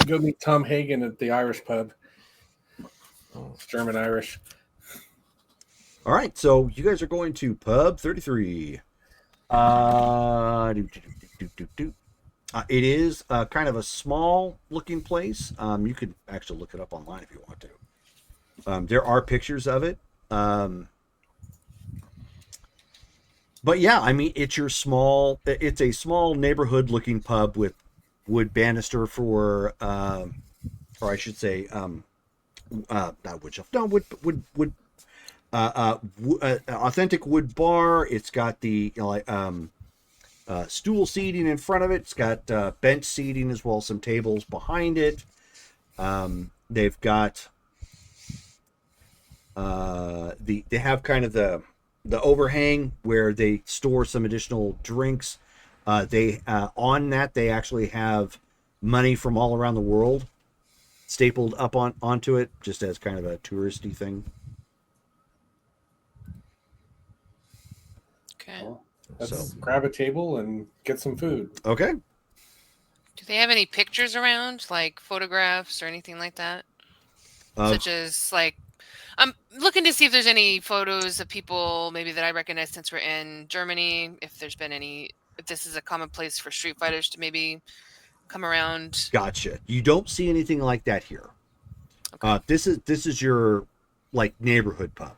Go meet Tom Hagen at the Irish pub. It's German Irish.
All right, so you guys are going to Pub 33. It is kind of a small looking place. You could actually look it up online if you want to. There are pictures of it. But yeah, I mean, it's a small neighborhood looking pub with wood banister for, or I should say, not wood shelf, no, wood, authentic wood bar. It's got the, stool seating in front of it. It's got bench seating as well as some tables behind it. They've got they have kind of the overhang where they store some additional drinks. They on that they actually have money from all around the world stapled up onto it, just as kind of a touristy thing.
Okay.
Let's
So
grab a table and get some food.
okay.
Do they have any pictures around, like photographs or anything like that? Such as like, I'm looking to see if there's any photos of people maybe that I recognize since we're in Germany. If there's been any, if this is a common place for street fighters to maybe come around.
Gotcha. You don't see anything like that here.
Okay.
This is your like neighborhood pub.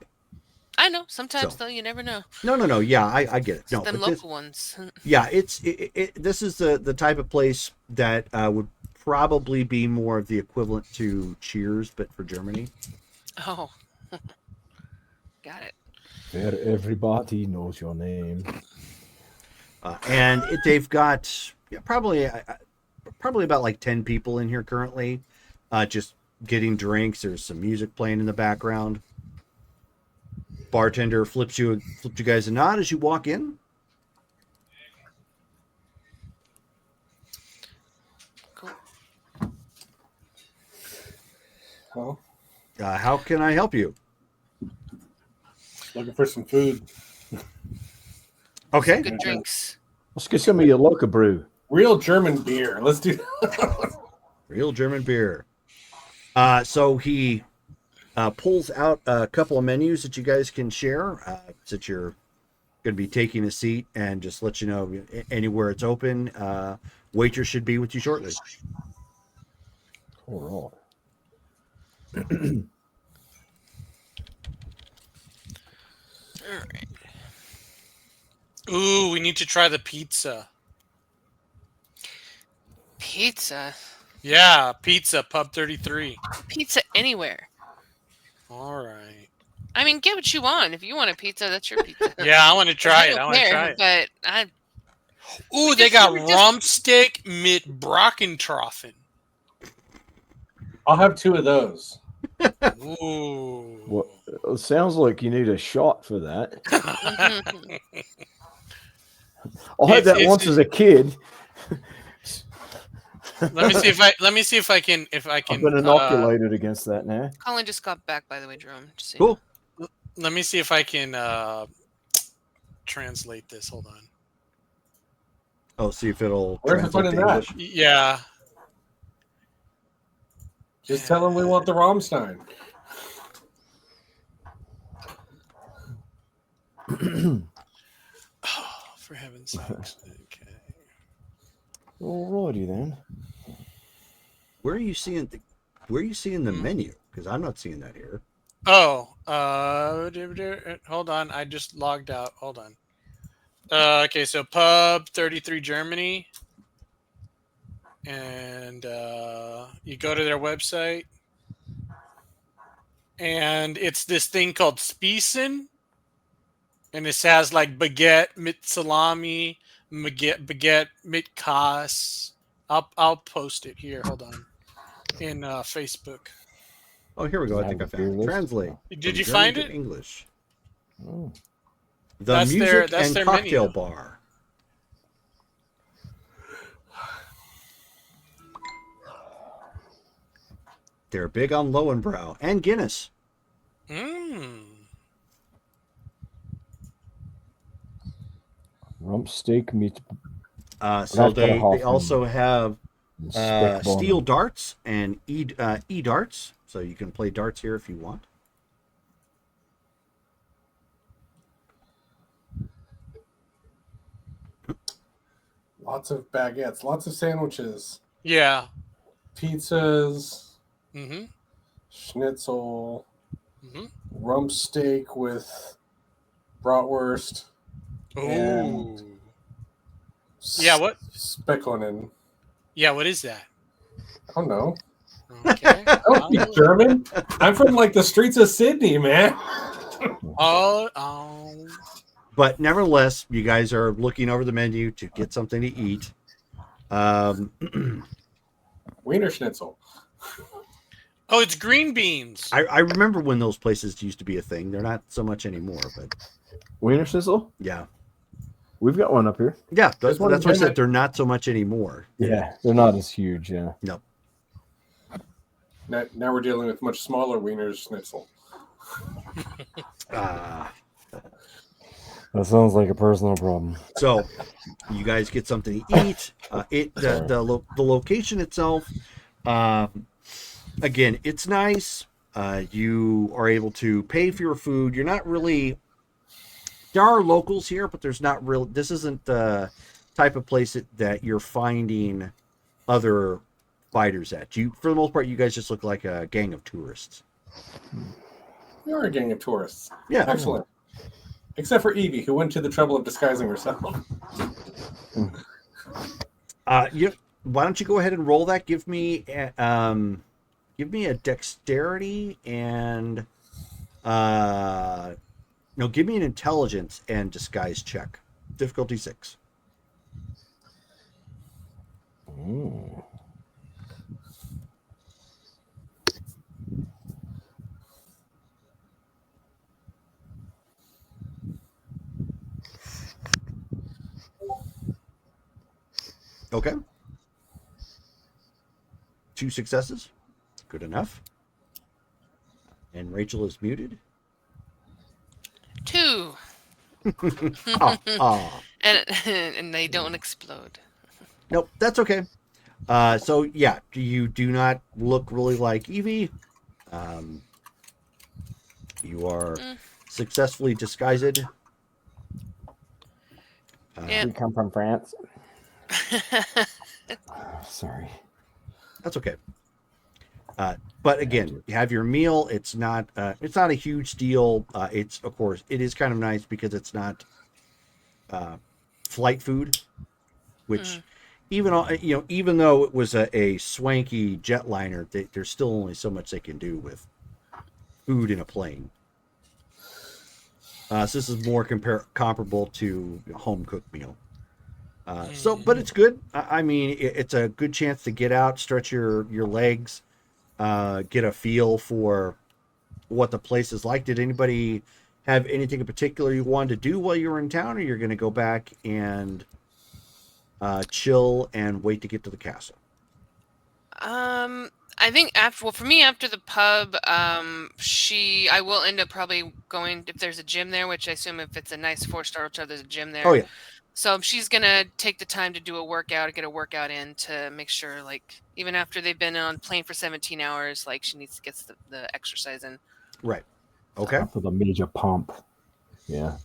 I know. Sometimes
So-
though, you never know.
No. Yeah, I get it.
It's
No,
them
but this,
local ones.
yeah, this is the type of place that would probably be more of the equivalent to Cheers, but for Germany.
Oh, got it.
Where everybody knows your name.
And they've got probably about like 10 people in here currently, just getting drinks. There's some music playing in the background. Bartender flipped you guys a nod as you walk in.
Cool.
Oh,
How can I help you?
looking for some food.
Okay.
Good drinks.
Let's get some of your local brew.
Real German beer. Let's do.
Real German beer. So he pulls out a couple of menus that you guys can share. Since you're going to be taking a seat, and just let you know anywhere it's open. Waitress should be with you shortly.
All right.
All right.
Ooh, we need to try the pizza.
Pizza.
Yeah, pizza, Pub 33.
Pizza anywhere.
All right.
I mean, get what you want. If you want a pizza, that's your pizza.
Yeah, I want to try it. I
don't
want to
care,
try it.
But I
Ooh,
we
they
just-
got
we just-
Rumpsteak mit Brockentroffen.
I'll have two of those.
Ooh.
Well, it sounds like you need a shot for that. I had that once as a kid.
Let me see if I can
I've been inoculated against that now.
Colin just got back, by the way, Jerome. Just so you
Cool.
know.
let me see if I can translate this. Hold on.
Oh, see if it'll
Where's the fun
translate
in
to
that?
English.
Yeah.
Just tell them we want the Rammstein.
Oh, for heaven's sakes. Okay.
Alrighty then.
Where are you seeing the menu? Because I'm not seeing that here.
Oh, hold on. I just logged out. Hold on. Okay, so Pub 33 Germany. And you go to their website. And it's this thing called Spießen. And this has like baguette mit salami, baguette mit Käse. I'll post it here. Hold on. In Facebook.
Oh, here we go. I think I
Have a
found
beer
it.
list?
Translate.
Did
from
you
German
find
to
it?
English.
Oh.
The
That's
music
that's
and
their
cocktail
menu.
bar. They're big on Lowenbrow and Guinness.
Mm.
Rump steak meat.
So they
Hoffman.
also have
Speckbone.
steel darts and e darts. So you can play darts here if you want.
Lots of baguettes, lots of sandwiches,
Yeah.
pizzas,
Mm-hmm.
schnitzel,
Mm-hmm.
rump steak with bratwurst,
Ooh.
And-
Yeah, what?
Speckleinen.
Yeah, what is that?
I don't know.
Okay.
I don't speak German. I'm from like the streets of Sydney, man.
Oh.
But nevertheless, you guys are looking over the menu to get something to eat.
Wiener Schnitzel.
Oh, it's green beans.
I remember when those places used to be a thing. They're not so much anymore, but
Wiener Schnitzel?
yeah.
We've got one up here.
Yeah,
There's
that's
one
what I
in
said. They're not so much anymore.
Yeah, they're not as huge. Yeah.
No.
Now we're dealing with much smaller Wiener Schnitzel.
That sounds like a personal problem.
So you guys get something to eat. The location itself, again, it's nice. You are able to pay for your food. You're not really. There are locals here, but there's not real. This isn't the type of place that you're finding other fighters at. You, for the most part, you guys just look like a gang of tourists.
We are a gang of tourists.
Yeah,
Excellent. Except for Evie, who went to the trouble of disguising herself.
why don't you go ahead and roll that? Give me a dexterity and give me an intelligence and disguise check. Difficulty 6.
Ooh.
Okay. 2 successes. Good enough. And Rachel is muted.
2. And they don't explode.
Nope, that's okay. So yeah, you do not look really like Evie. You are successfully disguised.
Yeah.
We come from France. Sorry.
That's okay. But again, you have your meal. It's not a huge deal. It's, of course, it is kind of nice because it's not flight food, which even though it was a swanky jetliner, there's still only so much they can do with food in a plane. So this is more comparable to a home cooked meal. But it's good. I mean, it's a good chance to get out, stretch your legs, get a feel for what the place is like. Did anybody have anything in particular you wanted to do while you were in town, or you're going to go back and chill and wait to get to the castle?
I think for me, after the pub, I will end up probably going, if there's a gym there, which I assume if it's a nice 4-star hotel, there's a gym there.
Oh yeah.
So she's gonna take the time to do a workout, get a workout in to make sure, like, even after they've been on plane for 17 hours, like, she needs to get the exercise in.
Right. Okay.
For the major pump. Yeah.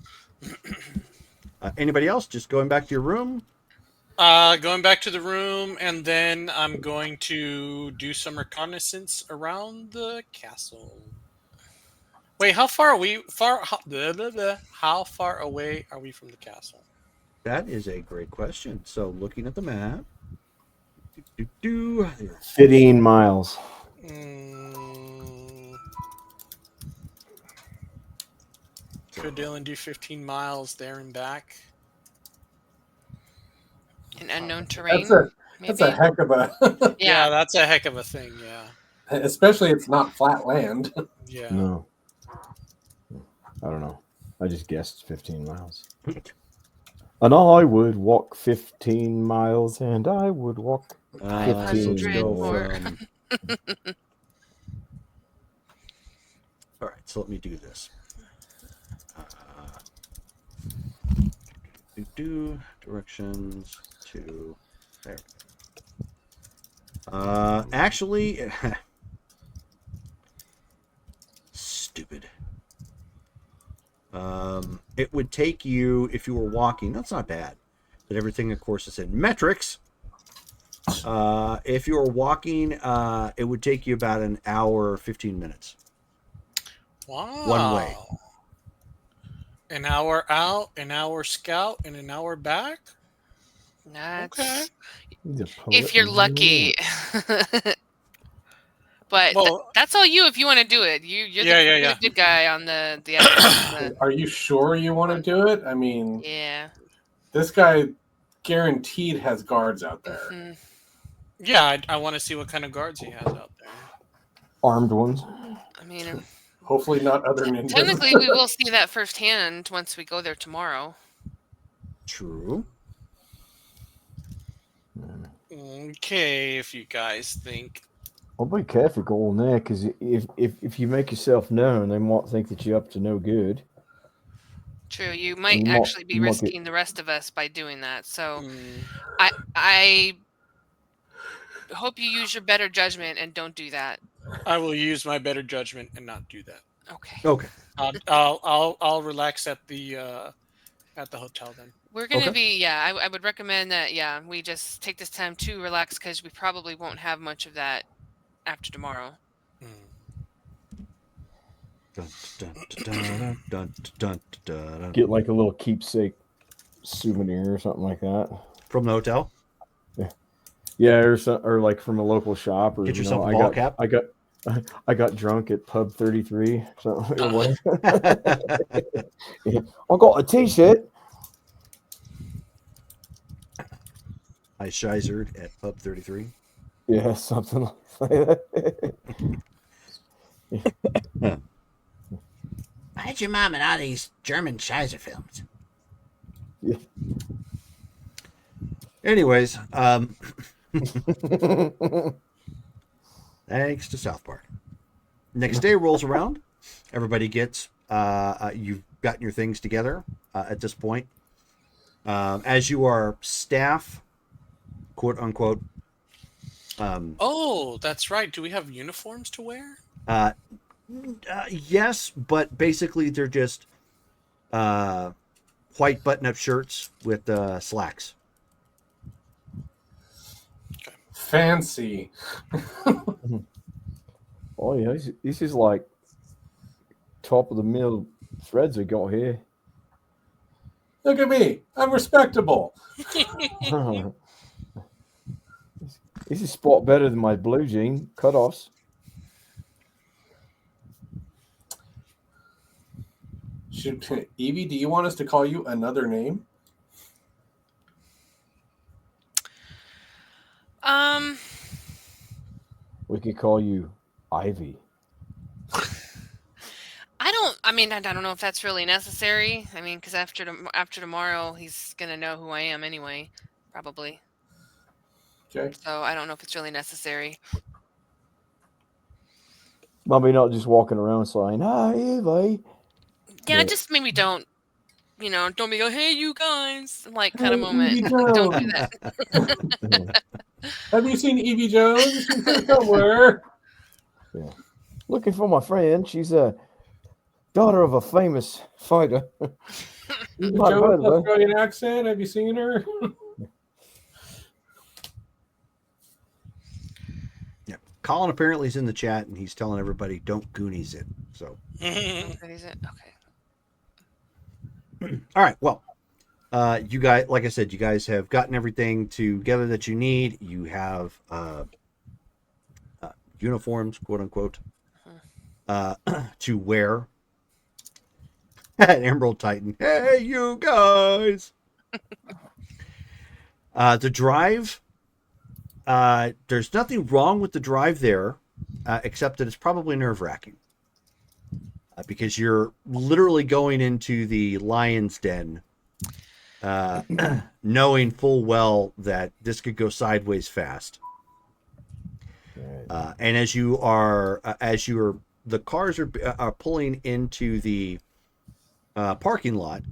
Anybody else? Just going back to your room?
Going back to the room, and then I'm going to do some reconnaissance around the castle. Wait, how far are we? How far away are we from the castle?
That is a great question. So looking at the map.
15 miles.
Could Dylan do 15 miles there and back?
In unknown terrain.
That's a heck of a.
Yeah, that's a heck of a thing. Yeah.
Especially it's not flat land.
Yeah.
No. I don't know. I just guessed 15 miles. And I would walk 15 miles, and I would walk.
So let's
500
go
more.
from. All right, so let me do this. Directions to there. Actually, stupid. It would take you if you were walking. That's not bad. But everything, of course, is in metrics. If you were walking, it would take you about an hour, 15 minutes.
Wow.
One way.
An hour out, an hour scout, and an hour back.
That's,
Okay.
He's a poet
if you're
and
lucky. But
Well-
that's all you if you want to do it. You're
Yeah.
the good guy on the
Are you sure you want to do it? I mean,
yeah.
this guy guaranteed has guards out there.
Mhm.
Yeah, I want to see what kind of guards he has out there.
armed ones.
I mean,
Hopefully not other ninjas.
technically, we will see that firsthand once we go there tomorrow.
True.
Okay, if you guys think.
Well, be careful going there, because if you make yourself known, they might think that you're up to no good.
True, you might
You might-
actually be
you might get-
risking the rest of us by doing that. So
mm,
I hope you use your better judgment and don't do that.
I will use my better judgment and not do that.
Okay.
Okay.
I'll relax at the hotel then.
We're gonna
Okay.
be I would recommend that we just take this time to relax because we probably won't have much of that after tomorrow.
Dun, dun, dun, dun, dun, dun, dun.
Get like a little keepsake souvenir or something like that.
From the hotel.
Yeah, or like from a local shop, or
Get
you
yourself
know,
a ball cap.
I got drunk at Pub 33. So or whatever. Yeah. I got a T-shirt.
I shizered at Pub 33.
Yeah, something like that.
Why did your mom in all these German Scheiser films?
Anyways, thanks to South Park. Next day rolls around. Everybody gets, you've gotten your things together at this point. As you are staff, quote unquote.
Oh, that's right. Do we have uniforms to wear?
Yes, but basically they're just white button-up shirts with slacks.
Fancy.
Oh yeah, this is like top of the mill threads we got here.
Look at me. I'm respectable.
This is spot better than my blue jean cutoffs.
Evie, do you want us to call you another name?
We could call you Ivy.
I don't know if that's really necessary. I mean, because after tomorrow, he's gonna know who I am anyway, probably.
Okay.
So I don't know if it's really necessary.
Maybe not just walking around saying, "Hi, Ivy."
Yeah,
Yeah.
just maybe don't be go, "Hey, you guys," like kind of
Hey,
moment.
Evie
Don't do
Jones.
that.
Have you seen Evie Jones? She's here somewhere.
Looking for my friend. She's a daughter of a famous fighter.
Evie
Not
Jones,
heard of her.
Australian accent. Have you seen her?
Yeah. Colin apparently is in the chat and he's telling everybody don't Goonies it. So,
What is it? Okay.
all right. Well, you guys, like I said, you guys have gotten everything together that you need. You have uniforms, quote unquote, to wear. Emerald Titan. Hey, you guys. The drive. There's nothing wrong with the drive there, except that it's probably nerve-wracking. because you're literally going into the lion's den, knowing full well that this could go sideways fast. And as the cars are pulling into the parking lot,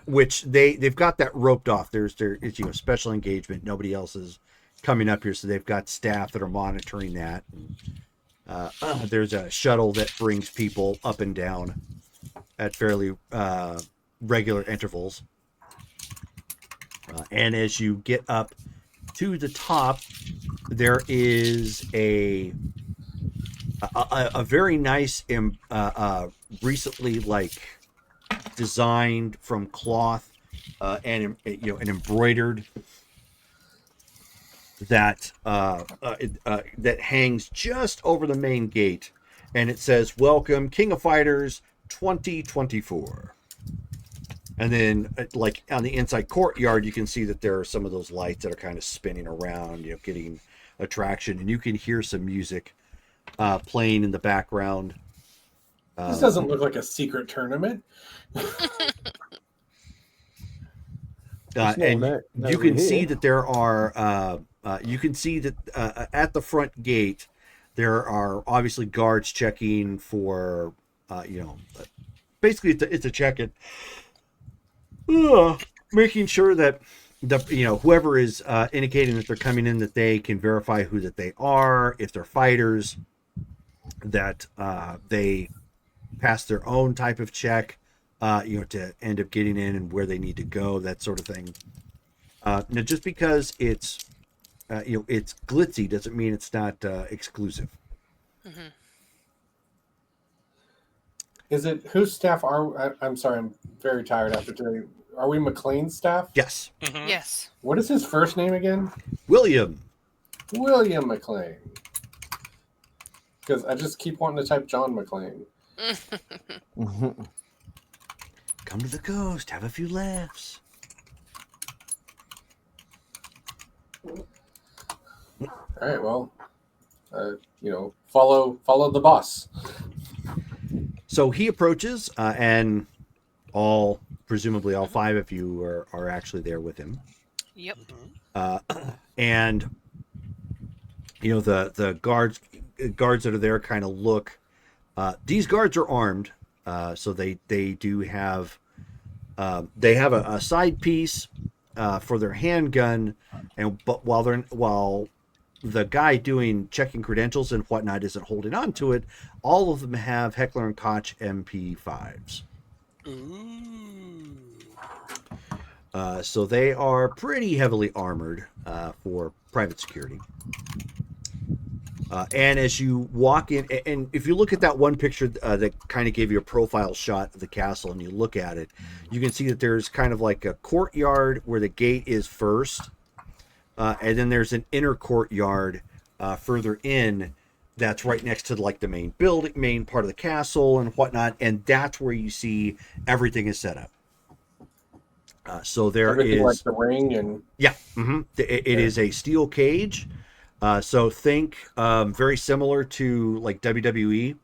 which they've got that roped off. There's special engagement. Nobody else is coming up here, so they've got staff that are monitoring that. There's a shuttle that brings people up and down at fairly regular intervals. And as you get up to the top, there is a very nice, recently designed from cloth and embroidered that that hangs just over the main gate, and it says "Welcome, King of Fighters 2024." And then, on the inside courtyard, you can see that there are some of those lights that are kind of spinning around, getting attraction, and you can hear some music playing in the background.
This doesn't look like a secret tournament.
And you can see that there are. You can see that at the front gate, there are obviously guards checking for. Basically, it's a check-in. Making sure that whoever is indicating that they're coming in, that they can verify who that they are, if they're fighters, that they pass their own type of check, to end up getting in and where they need to go, that sort of thing. Now, just because it's it's glitzy doesn't mean it's not exclusive.
Mm-hmm.
Is it whose staff are? I'm sorry, I'm very tired after today. Are we McLean's staff?
Yes.
Mhm.
Yes.
What is his first name again?
William.
William McLean. Because I just keep wanting to type John McLean.
Come to the coast, have a few laughs.
All right, well, follow the boss.
So he approaches, and presumably all five of you are actually there with him.
Yep.
And the guards that are there kind of look. These guards are armed, so they do have a side piece for their handgun, but while the guy doing checking credentials and whatnot isn't holding on to it, all of them have Heckler & Koch MP5s.
Ooh.
So they are pretty heavily armored for private security. And as you walk in, and if you look at that one picture that kind of gave you a profile shot of the castle, and you look at it, you can see that there's kind of like a courtyard where the gate is first, and then there's an inner courtyard further in that's right next to the main part of the castle and whatnot, and that's where you see everything is set up. So there
Everything
is
like the ring and
it is a steel cage. So think very similar to like WWE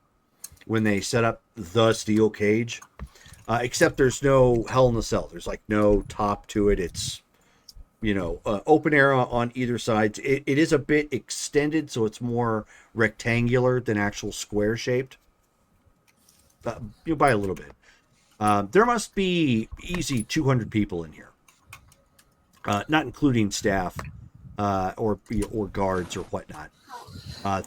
when they set up the steel cage, except there's no Hell in the Cell. There's no top to it. It's open air on either side. It is a bit extended, so it's more rectangular than actual square shaped. By a little bit. There must be easy 200 people in here, not including staff. Or guards or whatnot.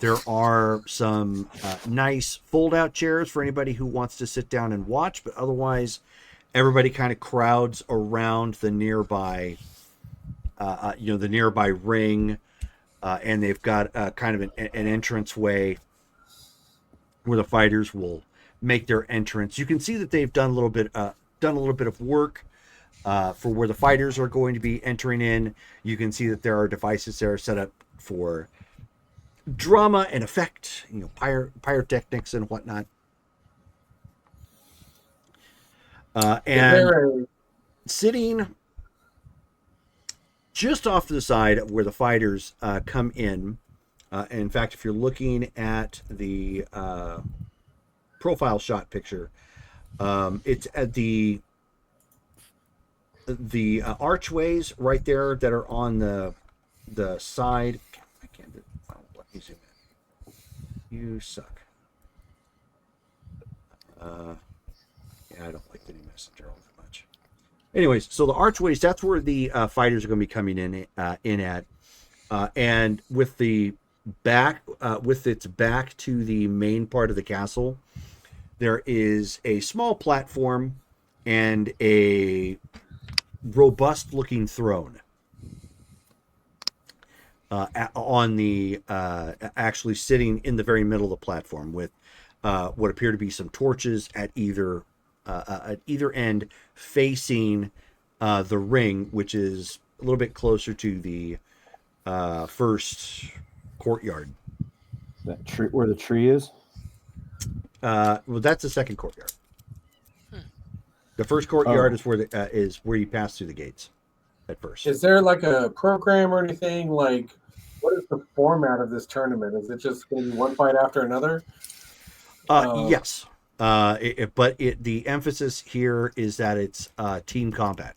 There are some nice fold-out chairs for anybody who wants to sit down and watch, but otherwise, everybody kind of crowds around the nearby, the nearby ring, and they've got kind of an entrance way where the fighters will make their entrance. You can see that they've done a little bit of work. For where the fighters are going to be entering in. You can see that there are devices that are set up for drama and effect, pyrotechnics and whatnot. And sitting just off to the side of where the fighters come in In fact, if you're looking at the profile shot picture, it's at the archways right there that are on the side. I can't do it. Oh, let me zoom in. You suck. Yeah, I don't like Video Messenger all that much. Anyways, so the archways, that's where the fighters are going to be coming in at, and with the back, with its back to the main part of the castle, there is a small platform and a robust-looking throne on the actually sitting in the very middle of the platform with what appear to be some torches at either end facing the ring, which is a little bit closer to the first courtyard.
That tree, where the tree is.
Well, that's the second courtyard. The first courtyard is where you pass through the gates at first.
Is there like a program or anything? Like, what is the format of this tournament? Is it just going to be one fight after another?
Yes. But the emphasis here is that it's team combat.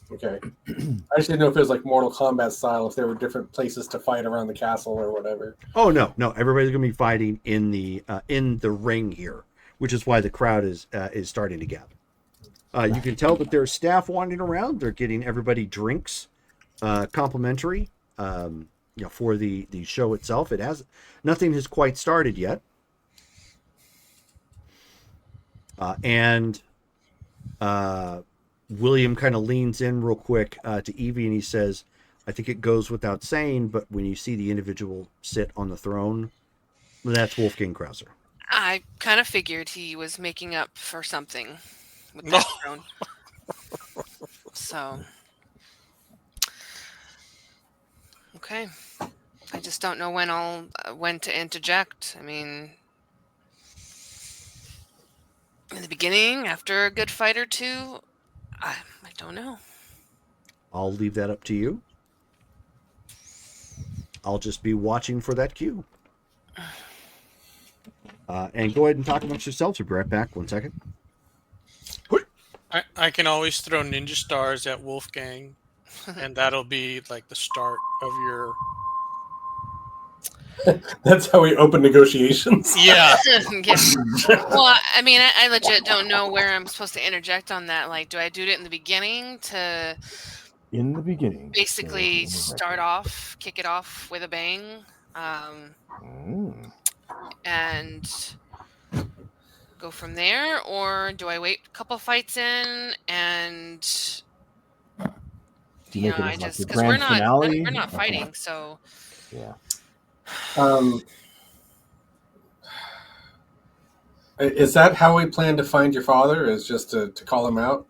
Okay. I just didn't know if it was like Mortal Kombat style, if there were different places to fight around the castle or whatever.
Oh no. Everybody's going to be fighting in the ring here, which is why the crowd is starting to gather. You can tell that there's staff wandering around. They're getting everybody drinks, complimentary. For the show itself. Nothing has quite started yet. And William kind of leans in real quick to Evie and he says, I think it goes without saying, but when you see the individual sit on the throne, that's Wolfgang Krauser.
I kind of figured he was making up for something with that throne. So, okay. I just don't know when to interject. I mean, in the beginning, after a good fight or two, I don't know.
I'll leave that up to you. I'll just be watching for that cue. And go ahead and talk amongst yourselves. We'll be right back. 1 second.
I can always throw ninja stars at Wolfgang, and that'll be like the start of your...
That's how we open negotiations.
Yeah.
Yeah. Well, I mean, I legit don't know where I'm supposed to interject on that. Like, do I do it in the beginning to...
In the beginning.
Basically kick it off with a bang. And go from there, or do I wait a couple fights in and I just because we're not fighting, so
yeah.
Is that how we plan to find your father? Is just to call him out?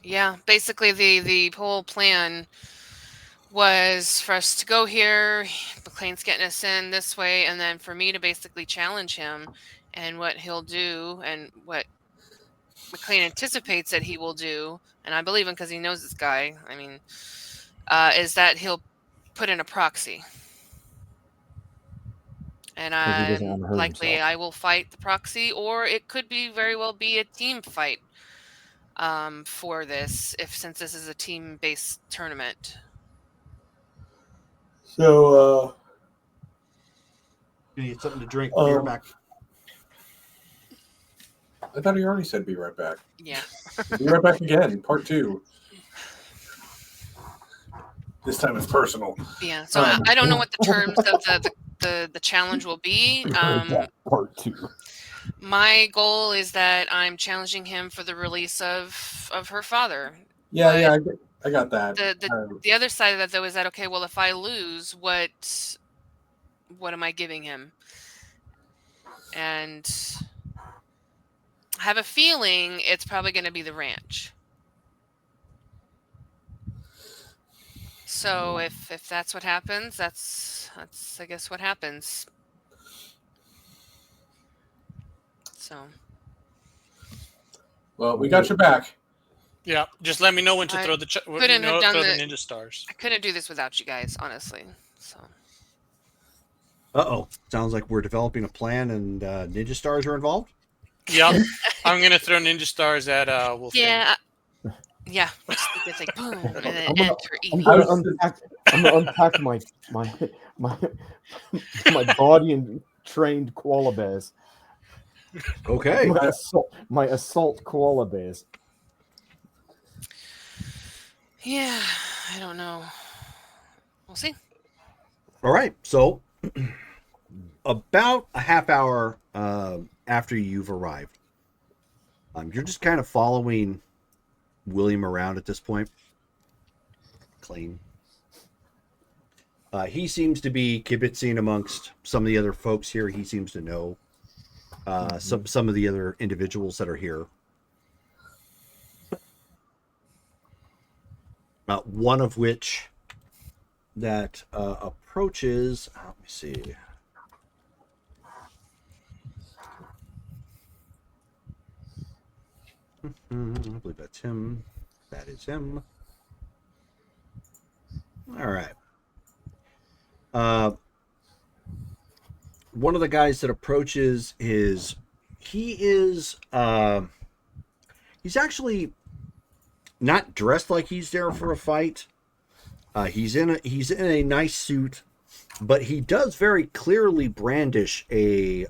Yeah, basically the whole plan was for us to go here. McLean's getting us in this way, and then for me to basically challenge him and what he'll do and what McLean anticipates that he will do, and I believe him because he knows this guy. I mean, is that he'll put in a proxy, and likely I will fight the proxy, or it could be very well be a team fight for this, since this is a team-based tournament.
So,
You need something to drink. Be right back.
I thought he already said be right back.
Yeah.
Be right back again, part 2. This time it's personal.
Yeah. So I don't know what the terms of the challenge will be.
Part 2.
My goal is that I'm challenging him for the release of her father.
Yeah, I got that.
The other side of that, though, is that, okay, well, if I lose, what am I giving him? And I have a feeling it's probably going to be the ranch. So if that's what happens, that's I guess what happens. So.
Well, we got your back.
Yeah, just let me know when to
I
throw the
couldn't have done
throw the
the-
ninja stars.
I couldn't do this without you guys, honestly. So
Uh-oh. Sounds like we're developing a plan and ninja stars are involved.
Yep, I'm gonna throw ninja stars at Wolfgang.
yeah, yeah. Just think it's like boom, and then
I'm gonna-
enter
I'm
Eevee.
gonna unpack my my body and trained koala bears.
Okay.
My assault koala bears.
Yeah, I don't know. We'll see.
All right. So about a half hour after you've arrived, you're just kind of following William around at this point. Clean. He seems to be kibitzing amongst some of the other folks here. He seems to know some of the other individuals that are here. One of which that approaches. Let me see. I believe that's him. That is him. All right. One of the guys that approaches he's actually not dressed like he's there for a fight. He's in a nice suit, but he does very clearly brandish a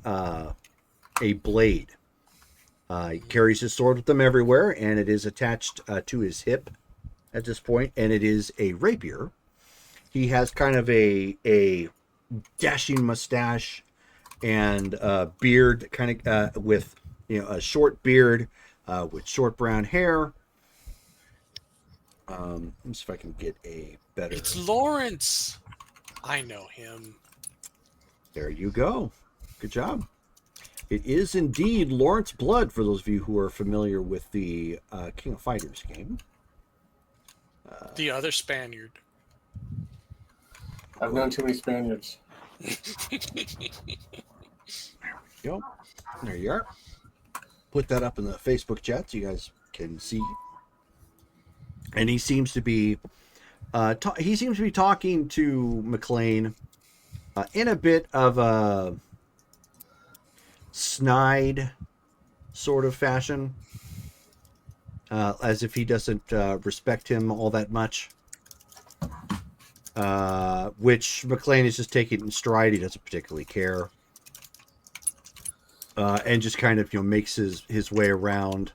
blade. He carries his sword with him everywhere, and it is attached to his hip at this point, and it is a rapier. He has kind of a dashing mustache and beard, kind of with a short beard with short brown hair. Let me see if I can get a better.
It's Lawrence. I know him.
There you go. Good job. It is indeed Lawrence Blood, for those of you who are familiar with the King of Fighters game.
The other Spaniard.
I've known too many Spaniards.
Yep. There you are. Put that up in the Facebook chat so you guys can see. And he seems to be talking to McLean in a bit of a snide sort of fashion, as if he doesn't respect him all that much. Which McLean is just taking in stride. He doesn't particularly care, and just kind of makes his way around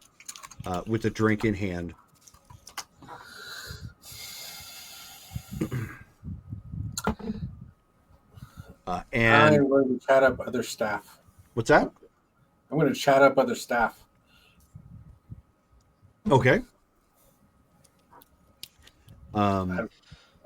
with a drink in hand. And
I'm going to chat up other staff.
what's that?
I'm going to chat up other staff.
Okay.
I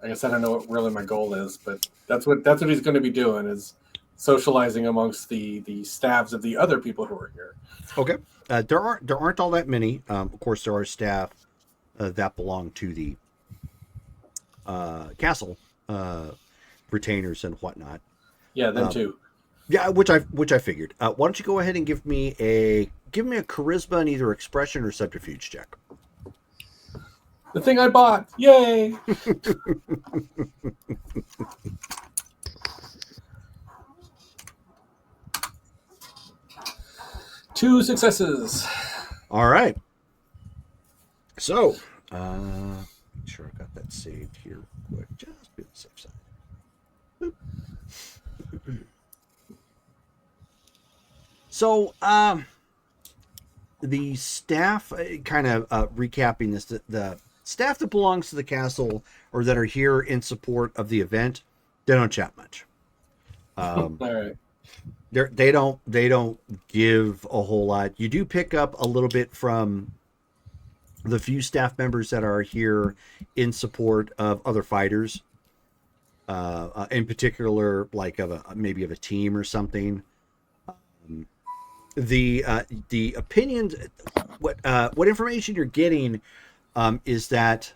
guess I don't know what really my goal is, but that's what he's going to be doing, is socializing amongst the staffs of the other people who are here.
Okay. There aren't all that many. Of course, there are staff that belong to the castle retainers and whatnot.
Yeah, them too.
Yeah, which I figured. Why don't you go ahead and give me a charisma and either expression or subterfuge check.
The thing I bought. Yay! Two successes.
All right. So, make sure I got that saved here quick. Just be on the safe side. Boop. So, the staff, kind of recapping this, the staff that belongs to the castle or that are here in support of the event, they don't chat much.
All right.
They don't give a whole lot. You do pick up a little bit from the few staff members that are here in support of other fighters, in particular, like maybe of a team or something. The opinions, what information you're getting is that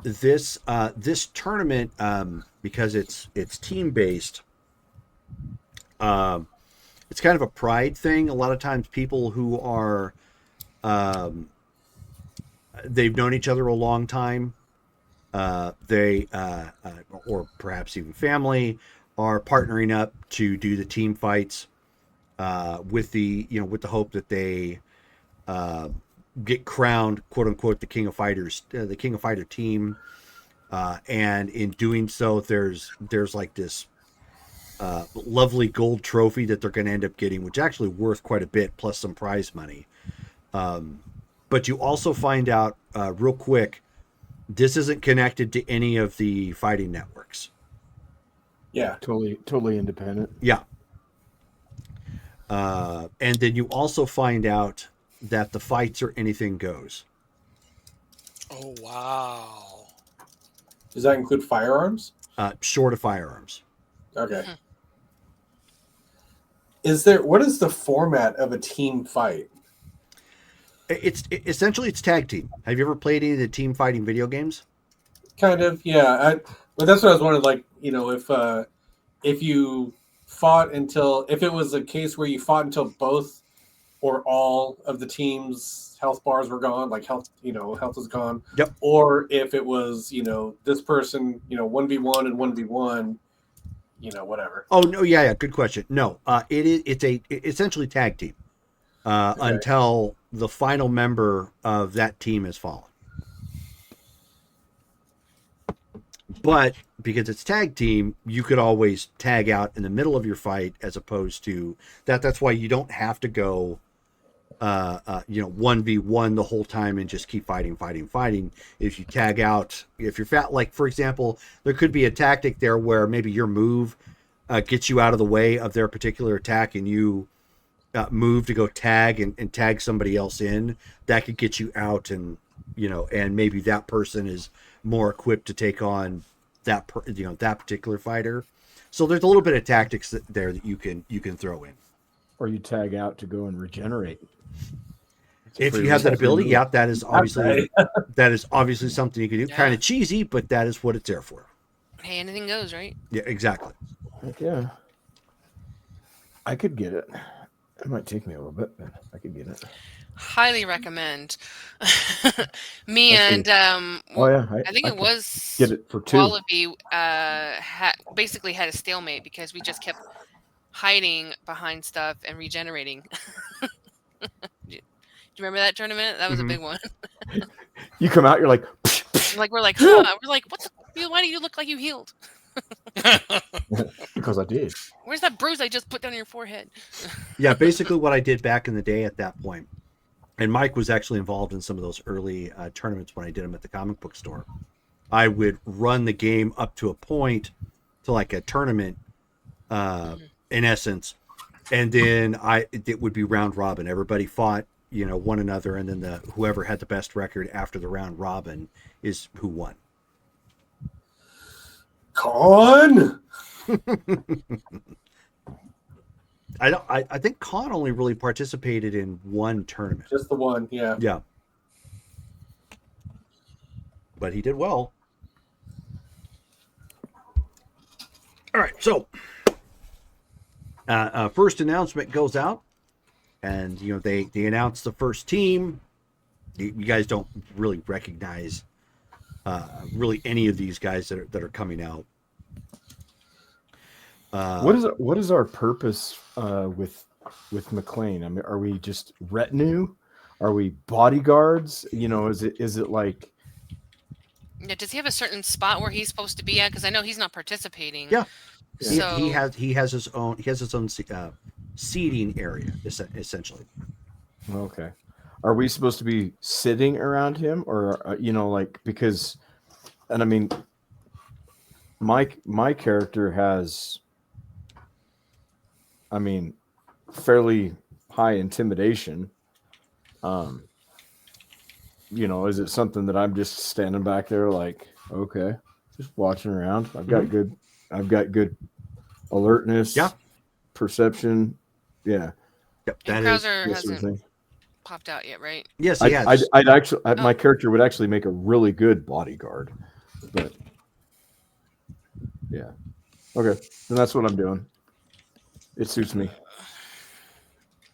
this tournament, because it's team based, it's kind of a pride thing. A lot of times people who are they've known each other a long time. They or perhaps even family are partnering up to do the team fights with the hope that they get crowned, quote unquote, the King of Fighters, the King of Fighter team. And in doing so, there's like this lovely gold trophy that they're going to end up getting, which is actually worth quite a bit, plus some prize money. But you also find out real quick, this isn't connected to any of the fighting networks.
Yeah.
Totally independent.
Yeah. And then you also find out that the fights are anything goes.
Oh, wow.
Does that include firearms?
Short of firearms.
Okay. What is the format of a team fight?
It's essentially it's tag team. Have you ever played any of the team fighting video games?
Kind of, yeah. But that's what I was wondering. Like, if you fought until, if it was a case where you fought until both or all of the team's health bars were gone, like health is gone.
Yep.
Or if it was, this person, 1v1 and 1v1, whatever.
Oh no, yeah, good question. No, it's essentially tag team until the final member of that team has fallen. But because it's tag team, you could always tag out in the middle of your fight, as opposed to that. That's why you don't have to go 1v1 the whole time and just keep fighting. If you tag out, if you're fat, like for example, there could be a tactic there where maybe your move gets you out of the way of their particular attack, and you move to go tag and tag somebody else in. That could get you out, and and maybe that person is more equipped to take on that that particular fighter. So there's a little bit of tactics there that you can throw in.
Or you tag out to go and regenerate.
If you have that ability, yeah, that is obviously something you can do.
Yeah.
Kind of cheesy, but that is what it's there for.
Hey, anything goes, right?
Yeah, exactly.
Heck yeah. I could get it. It might take me a little bit, but I could get it.
Highly recommend. Me
Let's
and
Oh yeah,
I think it
could
was
get it for 2.
Wallaby basically had a stalemate because we just kept hiding behind stuff and regenerating. Do you remember that tournament? That was a big one.
You come out, you're like,
We're like, why do you look like you healed?
because I did.
Where's that bruise I just put down your forehead?
Yeah, basically what I did back in the day at that point, and Mike was actually involved in some of those early tournaments when I did them at the comic book store. I would run the game up to a point, to like a tournament, in essence, and then it would be round robin. Everybody fought, one another, and then whoever had the best record after the round robin is who won.
Con.
I think Khan only really participated in one tournament.
Just the one, yeah.
Yeah. But he did well. All right, so first announcement goes out, and they announce the first team. You guys don't really recognize really any of these guys that are coming out.
What is our purpose with McLean? I mean, are we just retinue? Are we bodyguards? Is it like?
Yeah, does he have a certain spot where he's supposed to be at? Because I know he's not participating.
Yeah.
So
He has his own seating area essentially.
Okay. Are we supposed to be sitting around him, or because, and I mean, my character has, I mean, fairly high intimidation. Is it something that I'm just standing back there like, okay, just watching around? I've got good alertness, perception, yeah.
Yep,
and
that is.
Krauser
This sort of
hasn't
thing.
popped out yet, right?
Yes, he has.
I'd actually, my character would actually make a really good bodyguard, but yeah, okay, then that's what I'm doing. It suits me.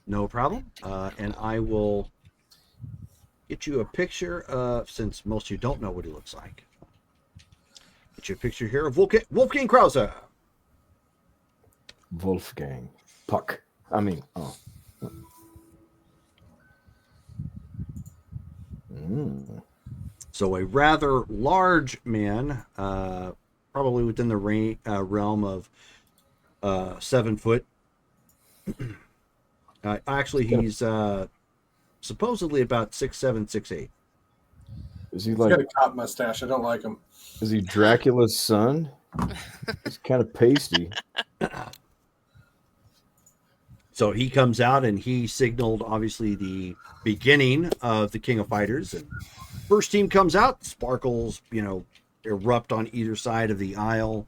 No problem. And I will get you a picture since most of you don't know what he looks like. Get you a picture here of Wolfgang Krause.
Wolfgang Puck. I mean, oh.
So a rather large man, probably within the realm of 7 foot. Actually, he's supposedly about 6'7", 6'8".
Is he
He's
like?
got a cop mustache. I don't like him.
Is he Dracula's son? He's kind of pasty.
So he comes out and he signaled, obviously, the beginning of the King of Fighters. And first team comes out, sparkles, erupt on either side of the aisle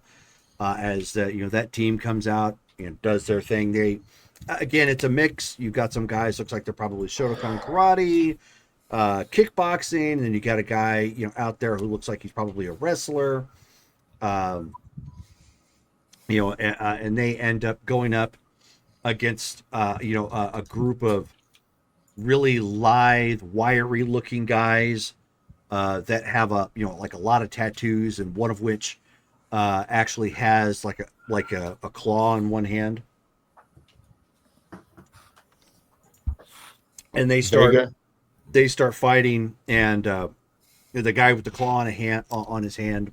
as that team comes out and does their thing. They, again, it's a mix. You've got some guys looks like they're probably Shotokan karate, kickboxing, and then you got a guy out there who looks like he's probably a wrestler. And they end up going up against a group of really lithe, wiry looking guys that have a lot of tattoos, and one of which actually has like a claw in one hand. And they start fighting, and the guy with the claw on his hand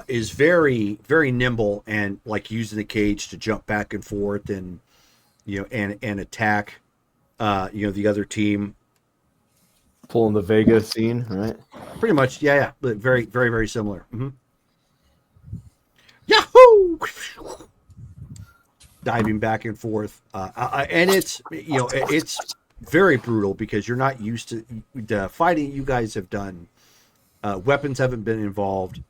is very, very nimble and like using the cage to jump back and forth and and attack the other team.
Pulling the Vega scene, right?
Pretty much, yeah, but very, very, very similar. Mm-hmm. Yahoo! Diving back and forth, and it's it's very brutal because you're not used to the fighting you guys have done. Weapons haven't been involved.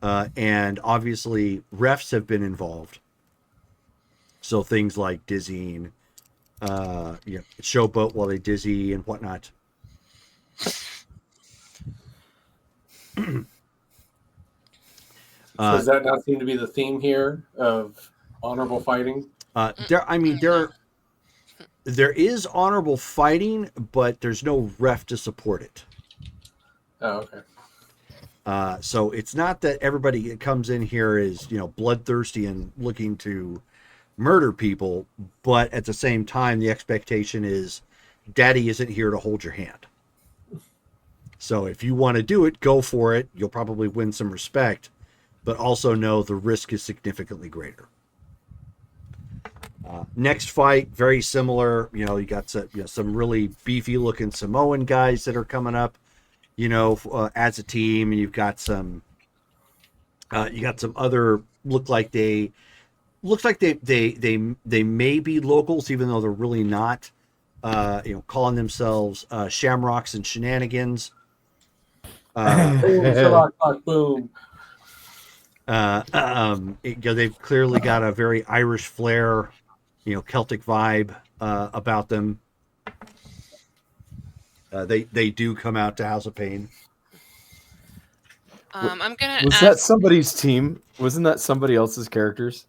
And obviously refs have been involved. So things like dizzying, showboat while they dizzy and whatnot.
Does that not seem to be the theme here of honorable fighting?
There is honorable fighting, but there's no ref to support it.
Oh, okay.
So it's not that everybody that comes in here is, bloodthirsty and looking to murder people, but at the same time, the expectation is daddy isn't here to hold your hand. So if you want to do it, go for it. You'll probably win some respect, but also know the risk is significantly greater. Next fight, very similar. You got some really beefy looking Samoan guys that are coming up. As a team, and you've got some other looks like they may be locals, even though they're really not. Calling themselves Shamrocks and Shenanigans.
Boom.
They've clearly got a very Irish flair, Celtic vibe about them. They do come out to House of Pain.
I'm gonna.
Was that somebody's team? Wasn't that somebody else's characters?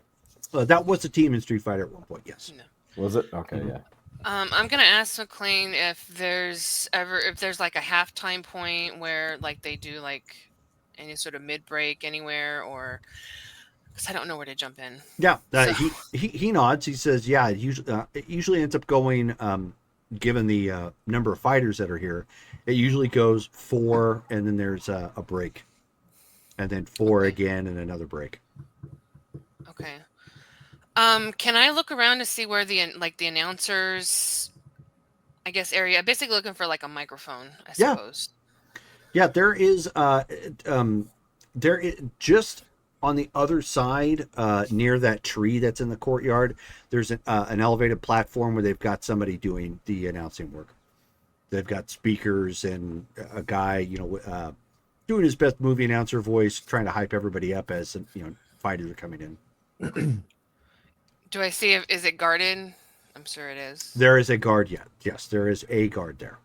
That was a team in Street Fighter at one point. Yes.
No.
Was it? Okay, yeah.
I'm gonna ask McLean if there's like a halftime point where like they do like any sort of mid break anywhere, or because I don't know where to jump in.
Yeah, he nods. He says, "Yeah, it usually ends up going." Given the number of fighters that are here, it usually goes 4, and then there's a break, and then 4 again, and another break.
Okay. Can I look around to see where the announcers, I guess, area? Basically, looking for like a microphone, I suppose.
Yeah, there is. Just on the other side, near that tree that's in the courtyard, there's an elevated platform where they've got somebody doing the announcing work. They've got speakers and a guy, doing his best movie announcer voice, trying to hype everybody up as fighters are coming in.
Do I see is it guarded? I'm sure it is.
There is a guard. Yes, there is a guard there.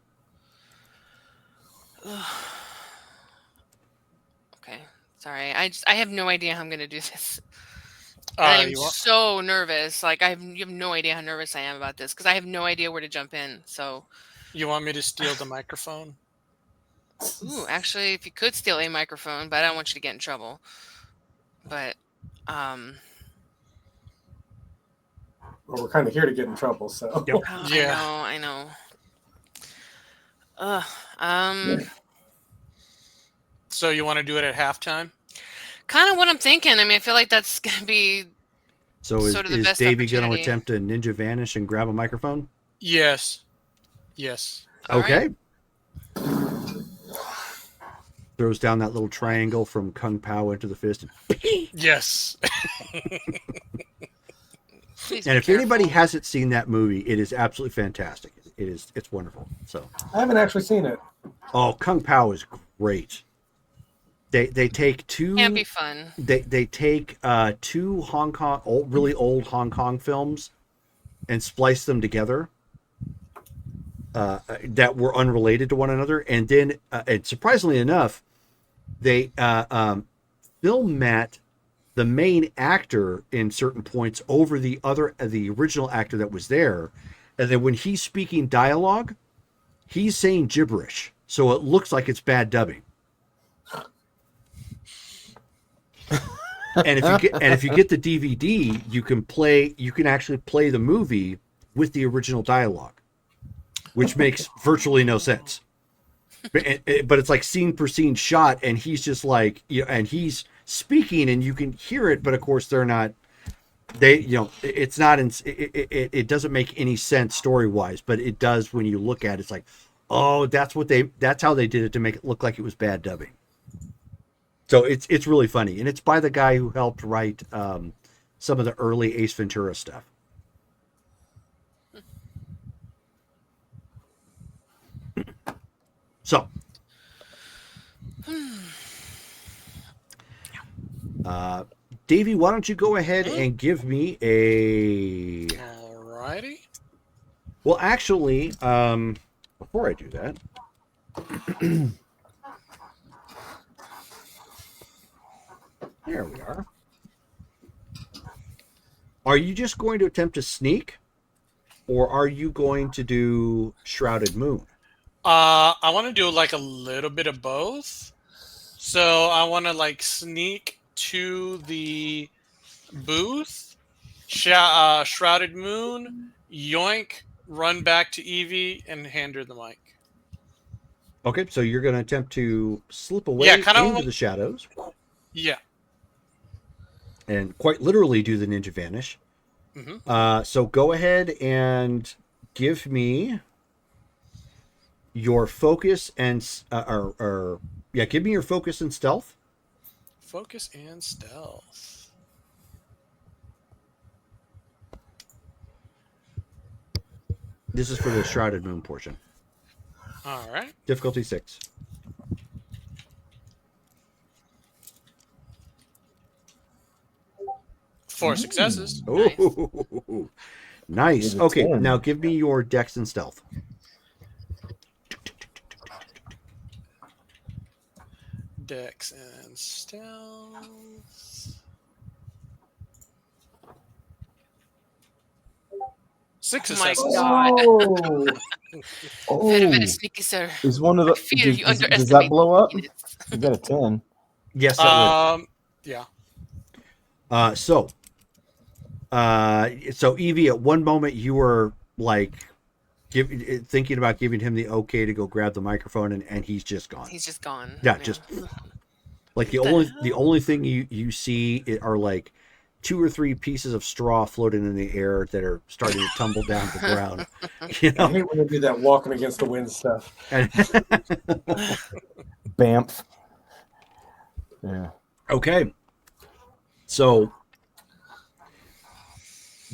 Okay. Sorry, I have no idea how I'm gonna do this. I'm so nervous. Like you have no idea how nervous I am about this because I have no idea where to jump in. So
You want me to steal the microphone?
Ooh, actually, if you could steal a microphone, but I don't want you to get in trouble. But,
Well, we're kind of here to get in trouble, so.
Yep.
oh,
Yeah.
I know. Um,
So you want to do it at halftime?
kind of what I'm thinking. I mean, I feel like that's gonna be
So is,
Sort of the
is
best
Davey going to
opportunity.
attempt to ninja vanish and grab a microphone?
Yes. Yes.
all
Okay.
right.
Throws down that little triangle from Kung Pao into the fist.
Yes.
Please
And
be
if anybody
careful.
hasn't seen that movie, it is absolutely fantastic. It's wonderful. So,
I haven't actually seen it.
oh, Kung Pao is great. They take two.
Can't be fun.
They take two Hong Kong really old Hong Kong films and splice them together that were unrelated to one another, and then and surprisingly enough, they film Matt, the main actor, in certain points over the original actor that was there, and then when he's speaking dialogue, he's saying gibberish, so it looks like it's bad dubbing. And if you get the DVD, you can actually play the movie with the original dialogue, which makes virtually no sense. But it's like scene per scene shot, and he's just like, and he's speaking, and you can hear it, but of course they're not. It's not. It doesn't make any sense story wise, but it does when you look at it. It's like, oh, that's how they did it to make it look like it was bad dubbing. So it's really funny, and it's by the guy who helped write some of the early Ace Ventura stuff. So, Davey, why don't you go ahead and give me a?
Alrighty.
Well, actually, before I do that. There we are. Are you just going to attempt to sneak, or are you going to do Shrouded Moon?
I want to do like a little bit of both. So I want to like sneak to the booth, Shrouded Moon, yoink, run back to Evie, and hand her the mic.
Okay, so you're going to attempt to slip away
Yeah, kinda
into the shadows
Yeah.
and quite literally do the ninja vanish.
Mm-hmm.
So go ahead and give me your focus and give me your focus and stealth.
Focus and stealth.
This is for the Shrouded Moon portion.
All right.
Difficulty 6.
Four successes.
Oh, nice.
With a
Okay,
10.
now give me your dex and stealth.
Dex and stealth. Six
Oh my
successes.
God.
Oh,
Very, very
Oh,
sneaky, sir.
is one of the
I fear you
does that
underestimate
blow up?
units.
You got a 10.
Yes, that
Yeah.
would. So Evie, at one moment you were like thinking about giving him the okay to go grab the microphone, and he's just gone.
He's just gone.
Yeah, just like the only thing you see are like 2 or 3 pieces of straw floating in the air that are starting to tumble down to the ground. You
I
know,
hate when they do that walking against the wind stuff.
and,
Bamf. Yeah.
okay. So,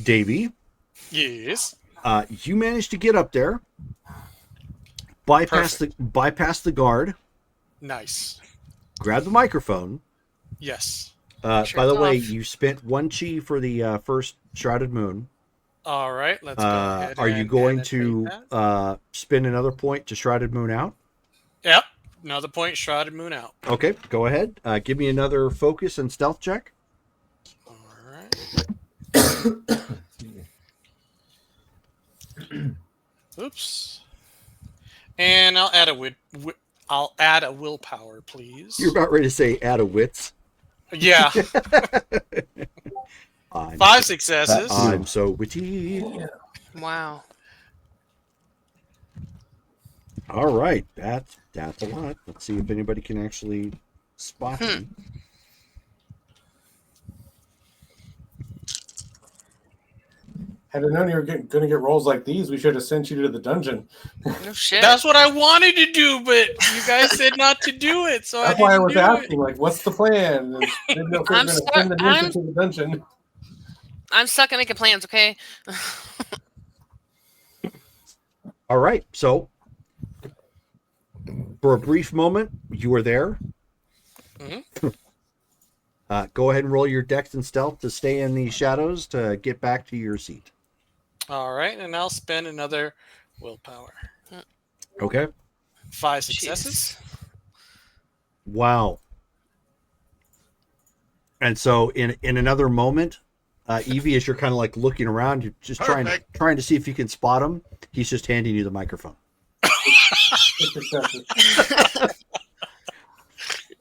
Davey,
Yes.
you managed to get up there, bypass the guard,
Nice.
grab the microphone.
Yes.
By the way,
off.
you spent 1 chi for the first Shrouded Moon.
All right. Let's go ahead.
Are you
and
going
annotate
to
that.
spend another point to Shrouded Moon out?
Yep. Another point. Shrouded Moon out.
Okay, go ahead. Give me another focus and stealth check.
All right. Oops. And I'll add a willpower, please.
You're about ready to say add a wits.
Yeah,
I'm,
5 successes.
I'm so witty.
Wow.
All right, that's a lot. Let's see if anybody can actually spot him.
Had I known you were going to get rolls like these, we should have sent you to the dungeon.
No shit.
That's what I wanted to do, but you guys said not to do it, so
That's
I
why I
didn't
was
do
asking, like, what's the plan? And didn't know if we were
I'm
going to
stuck-
send the ninja
I'm-
to the dungeon.
I'm stuck at making plans, okay?
All right, so for a brief moment, you were there.
Mhm.
Go ahead and roll your dex and stealth to stay in the shadows to get back to your seat.
All right, and I'll spend another willpower.
Okay.
5 successes.
Jesus.
Wow. And so in another moment, Evie, as you're kind of like looking around, you're just trying to see if you can spot him. He's just handing you the microphone.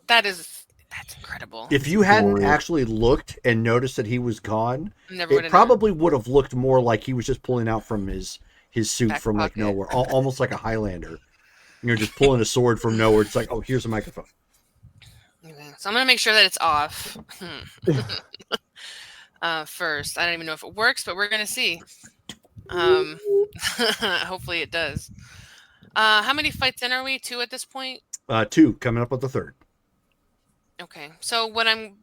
That's incredible.
If you hadn't
Glorious.
actually looked and noticed that he was gone,
Never would
it
have
probably would have looked more like he was just pulling out from his suit
Back
from like
pocket.
nowhere, almost like a Highlander. You're just pulling a sword from nowhere. It's like, oh, here's a microphone.
Okay, so I'm gonna make sure that it's off. First, I don't even know if it works, but we're gonna see. Hopefully it does. How many fights in are we? 2 at this point?
2 coming up with the 3rd.
Okay, so what I'm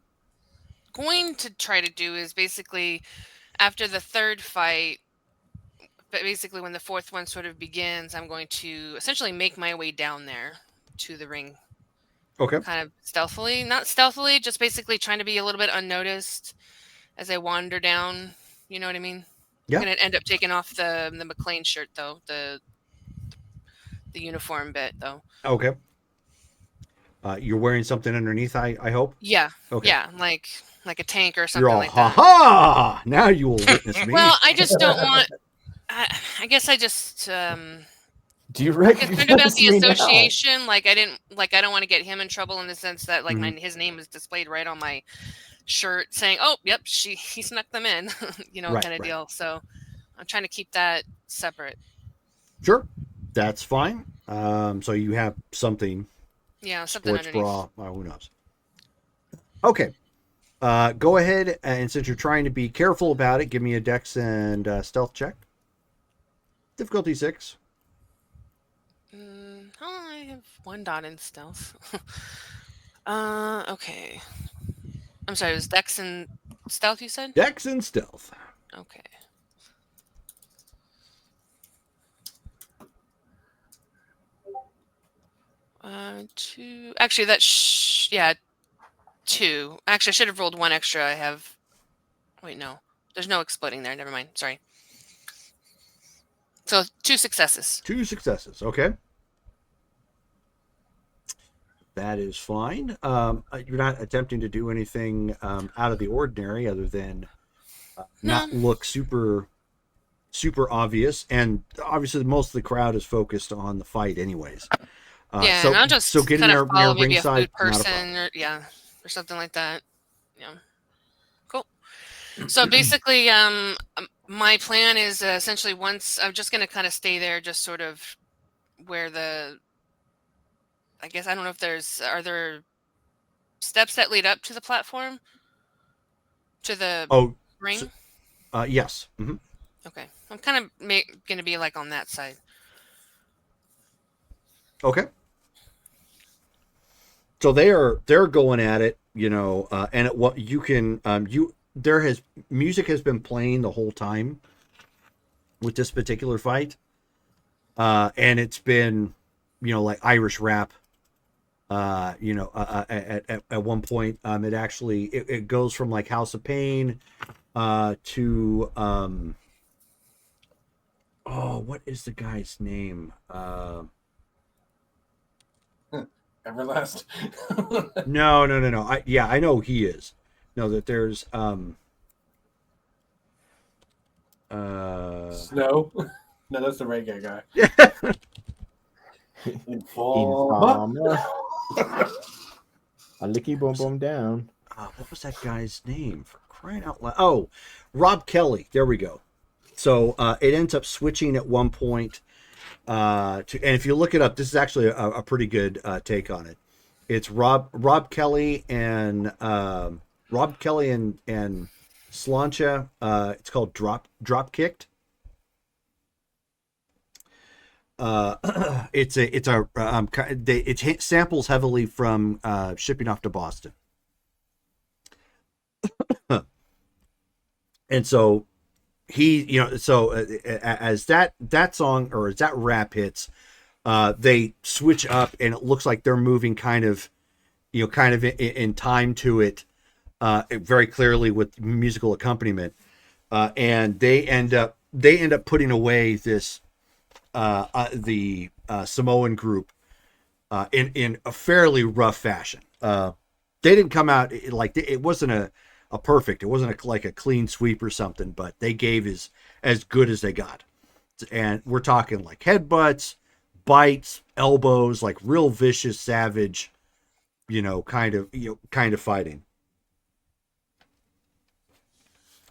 going to try to do is basically after the 3rd fight, but basically when the 4th one sort of begins, I'm going to essentially make my way down there to the ring.
Okay.
Kind of stealthily, not stealthily, just basically trying to be a little bit unnoticed as I wander down. You know what I mean?
Yeah.
I'm gonna end up taking off the McLean shirt though, the uniform bit though.
Okay. You're wearing something underneath, I hope.
Yeah.
Okay.
Yeah, like a tank or something
You're all
like
ha
that.
ha. Now you will witness me.
Well, I just don't want. I guess I just
Do you
concerned about
recognize
the
me now?
association. Like I don't want to get him in trouble in the sense that like his name is displayed right on my shirt saying, "Oh, yep, he snuck them in,"
Right,
kind of
right.
deal. So I'm trying to keep that separate.
Sure, that's fine. So you have something.
Yeah, something
Sports
underneath.
bra. Who knows? Okay. Go ahead, and since you're trying to be careful about it, give me a dex and stealth check. Difficulty 6.
I have 1 dot in stealth. Okay. I'm sorry, it was Dex and stealth you said?
Dex and stealth.
Okay. Two. Actually, yeah, 2. Actually, I should have rolled 1 extra. I have. Wait, no. There's no exploding there. Never mind. Sorry. So 2 successes.
2 successes. Okay. That is fine. You're not attempting to do anything out of the ordinary other than not look super obvious. And obviously, most of the crowd is focused on the fight, anyways.
Yeah,
so,
and I'll just
so getting
kind
near,
of follow
near
maybe a
ringside,
food
not a
person
problem.
or something like that. Yeah. Cool. So basically, my plan is essentially once I'm just going to kind of stay there, just sort of where I guess I don't know if are there steps that lead up to the platform, to the ring?
So, yes. Mm-hmm.
Okay, I'm kind of going to be like on that side.
Okay. So they're going at it, and what you can music has been playing the whole time with this particular fight, and it's been, like Irish rap. At one point, it actually it goes from like House of Pain, to what is the guy's name?
Everlast.
No. I know who he is. No, that there's
Snow. No, that's the reggae guy.
Informer. A licky boom boom down.
What was that guy's name? For crying out loud! Oh, Rob Kelly. There we go. So it ends up switching at one point and if you look it up, this is actually a pretty good take on it. It's Rob Kelly and Slancha. It's called Drop Kicked. It samples heavily from Shipping Off to Boston. And so as that song, or as that rap hits, they switch up and it looks like they're moving kind of in time to it, very clearly with musical accompaniment. And they end up putting away this, the Samoan group, in a fairly rough fashion. They didn't come out like it wasn't a perfect. It wasn't like a clean sweep or something, but they gave as good as they got. And we're talking like headbutts, bites, elbows, like real vicious, savage, kind of fighting.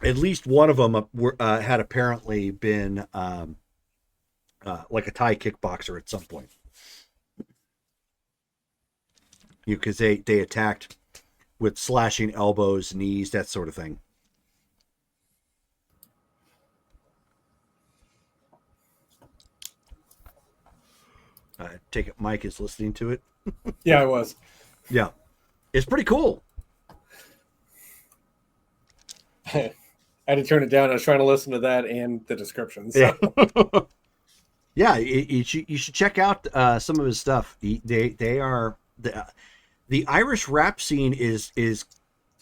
At least one of them had apparently been like a Thai kickboxer at some point. Because they attacked with slashing elbows, knees, that sort of thing. Take it Mike is listening to it.
Yeah, I was.
Yeah. It's pretty cool.
I had to turn it down. I was trying to listen to that and the description. So.
Yeah. You should check out some of his stuff. They are... The Irish rap scene is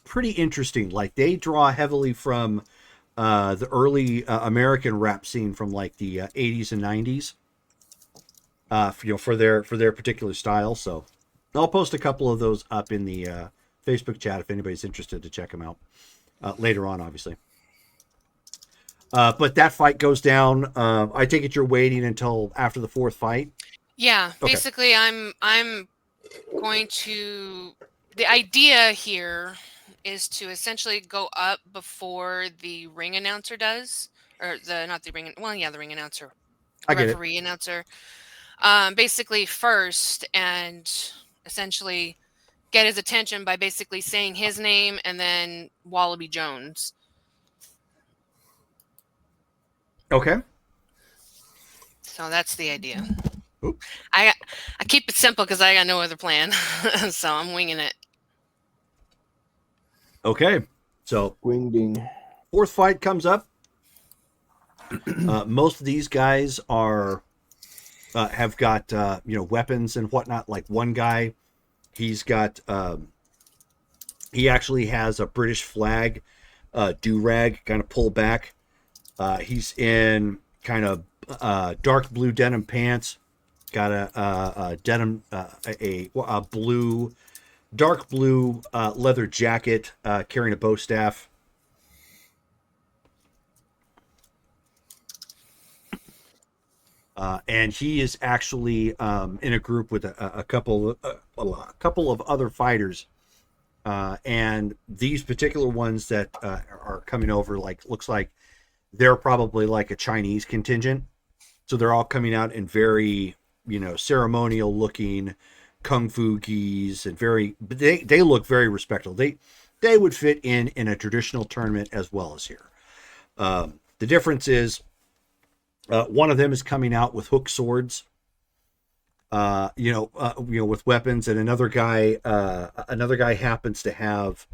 pretty interesting. Like they draw heavily from the early American rap scene from like the 80s and 90s. For their particular style. So I'll post a couple of those up in the Facebook chat if anybody's interested to check them out later on, obviously. But that fight goes down. I take it you're waiting until after the fourth fight.
Yeah,
Okay.
basically, I'm going to. The idea here is to essentially go up before the ring announcer does, or the ring announcer,
I get it.
referee announcer. Basically first, and essentially get his attention by basically saying his name and then Wallaby Jones.
Okay.
So that's the idea.
Oop.
I keep it simple because I got no other plan, so I'm winging it.
Okay. So
Wing ding.
fourth fight comes up. Most of these guys are have got weapons and whatnot. Like one guy, he's got he actually has a British flag do-rag kind of pulled back. He's in kind of dark blue denim pants, got a denim a blue dark blue leather jacket, carrying a bow staff. And he is actually in a group with a couple of other fighters, and these particular ones that are coming over, looks like they're probably like a Chinese contingent. So they're all coming out in very ceremonial looking kung fu gis, and they look very respectable. They would fit in a traditional tournament as well as here. The difference is, one of them is coming out with hook swords, with weapons, and another guy happens to have,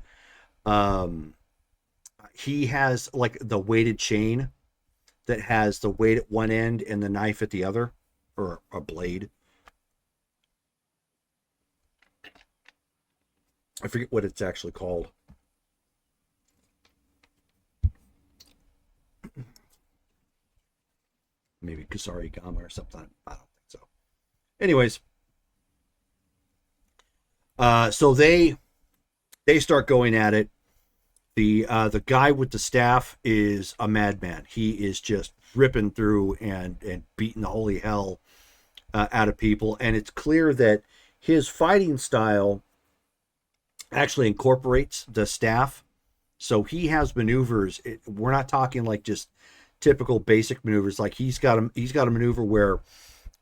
he has like the weighted chain that has the weight at one end and the knife at the other, or a blade. I forget what it's actually called. Maybe Kusari Gama or something. I don't think so. Anyways, so they start going at it. The guy with the staff is a madman. He is just ripping through and beating the holy hell out of people, and it's clear that his fighting style actually incorporates the staff. So he has maneuvers. We're not talking like just typical basic maneuvers. Like he's got a maneuver where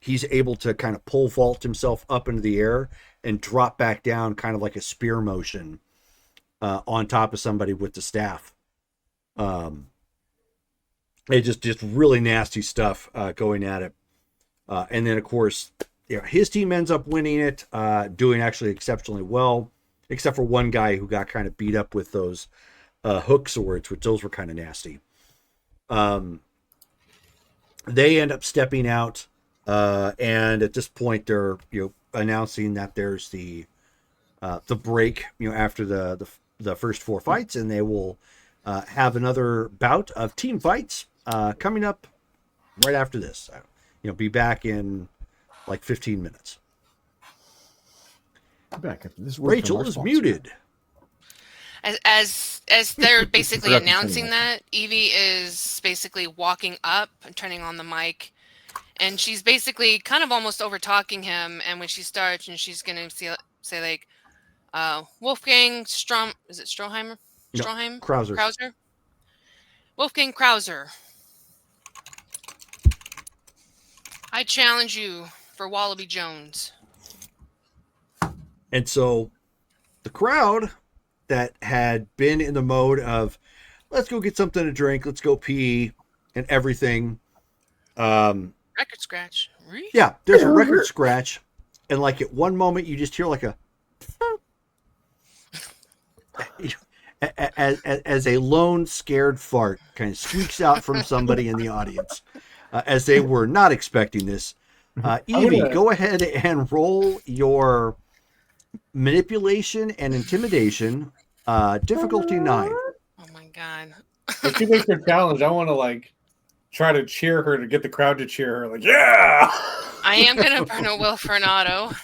he's able to kind of pole vault himself up into the air and drop back down, kind of like a spear motion on top of somebody with the staff. It just really nasty stuff going at it. And then of course, his team ends up winning it, doing actually exceptionally well, except for one guy who got kind of beat up with those hook swords, which those were kind of nasty. They end up stepping out, and at this point they're announcing that there's the break after the first 4 fights, and they will have another bout of team fights coming up right after this. Be back in like 15 minutes.
Back after this.
Rachel is muted.
As they're basically
Forgot to turn
announcing
it.
that, Evie is basically walking up and turning on the mic, and she's basically kind of almost over talking him. And when she starts, and she's gonna say like, Wolfgang Strom, is it Stroheimer?
No,
Stroheim?
Krauser.
Krauser? Wolfgang Krauser. I challenge you for Wallaby Jones.
And so the crowd that had been in the mode of let's go get something to drink, let's go pee and everything.
Record scratch.
Yeah, there's a record scratch. And like at one moment you just hear like a as a lone scared fart kind of squeaks out from somebody in the audience, as they were not expecting this. Evie, go ahead and roll your manipulation and intimidation, difficulty 9.
Oh my god.
If she makes her challenge, I want to like try to cheer her to get the crowd to cheer her. Like, yeah.
I am gonna burn a will for an auto.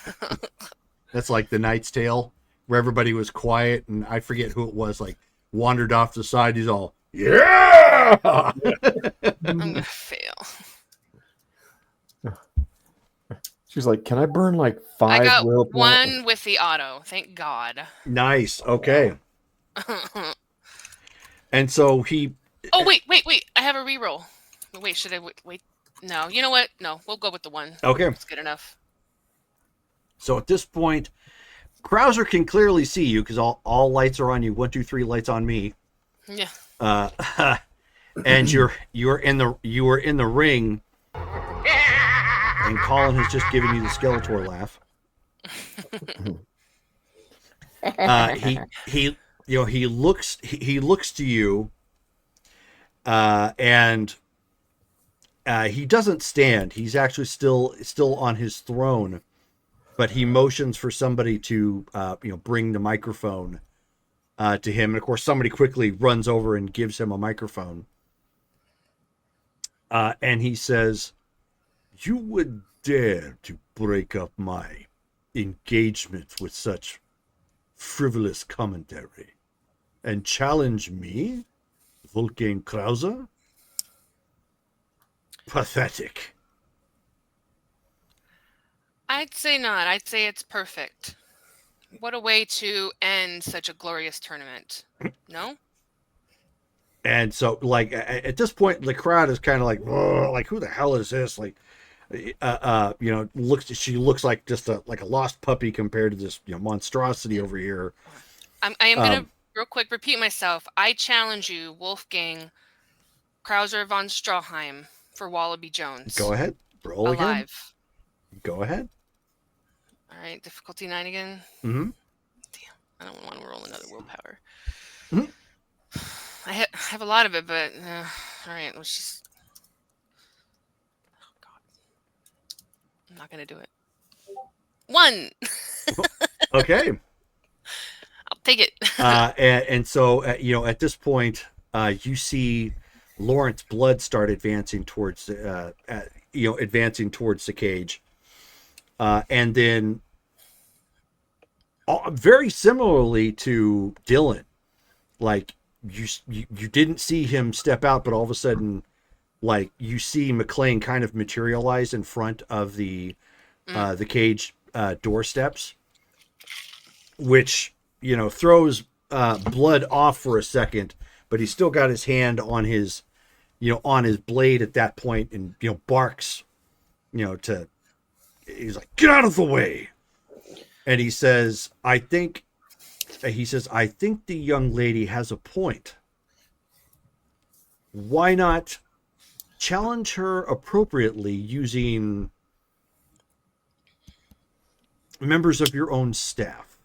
That's like the Knight's Tale, where everybody was quiet, and I forget who it was, like wandered off the side. He's all, yeah.
I'm gonna fail.
She's like, "Can I burn like 5
I got
will points?"
one with the auto. Thank God.
Nice. Okay. And so he.
Oh wait! I have a reroll. Wait, should I wait? No, you know what? No, we'll go with the 1.
Okay.
It's good enough.
So at this point, Krauser can clearly see you because all lights are on you. 1, 2, 3 lights on me.
Yeah.
And you are in the ring, and Colin has just given you the Skeletor laugh. He looks to you, and he doesn't stand. He's actually still on his throne, but he motions for somebody to bring the microphone to him. And of course, somebody quickly runs over and gives him a microphone. And he says, "You would dare to break up my engagement with such frivolous commentary and challenge me, Wolfgang Krauser? Pathetic."
I'd say not. I'd say it's perfect. What a way to end such a glorious tournament. No?
And so, like, at this point, the crowd is kind of like, "Whoa," like, who the hell is this? Like, she looks like just a lost puppy compared to this monstrosity over here.
I am going to real quick repeat myself. I challenge you, Wolfgang Krauser von Stroheim, for Wallaby Jones.
Go ahead. Roll again.
Alive.
Go ahead.
All right, difficulty 9 again.
Mm-hmm.
Damn, I don't want to roll another willpower.
Mhm.
I have a lot of it, but all right, let's just. Oh God, I'm not gonna do it. 1.
Okay.
I'll take it.
And so, at this point, you see Lawrence Blood start advancing towards the cage. And then, very similarly to Dylan, like you didn't see him step out, but all of a sudden, like you see McLean kind of materialize in front of the the cage doorsteps, which throws Blood off for a second, but he's still got his hand on his blade at that point, and barks, he's like, "Get out of the way!" And he says, I think the young lady has a point. Why not challenge her appropriately using members of your own staff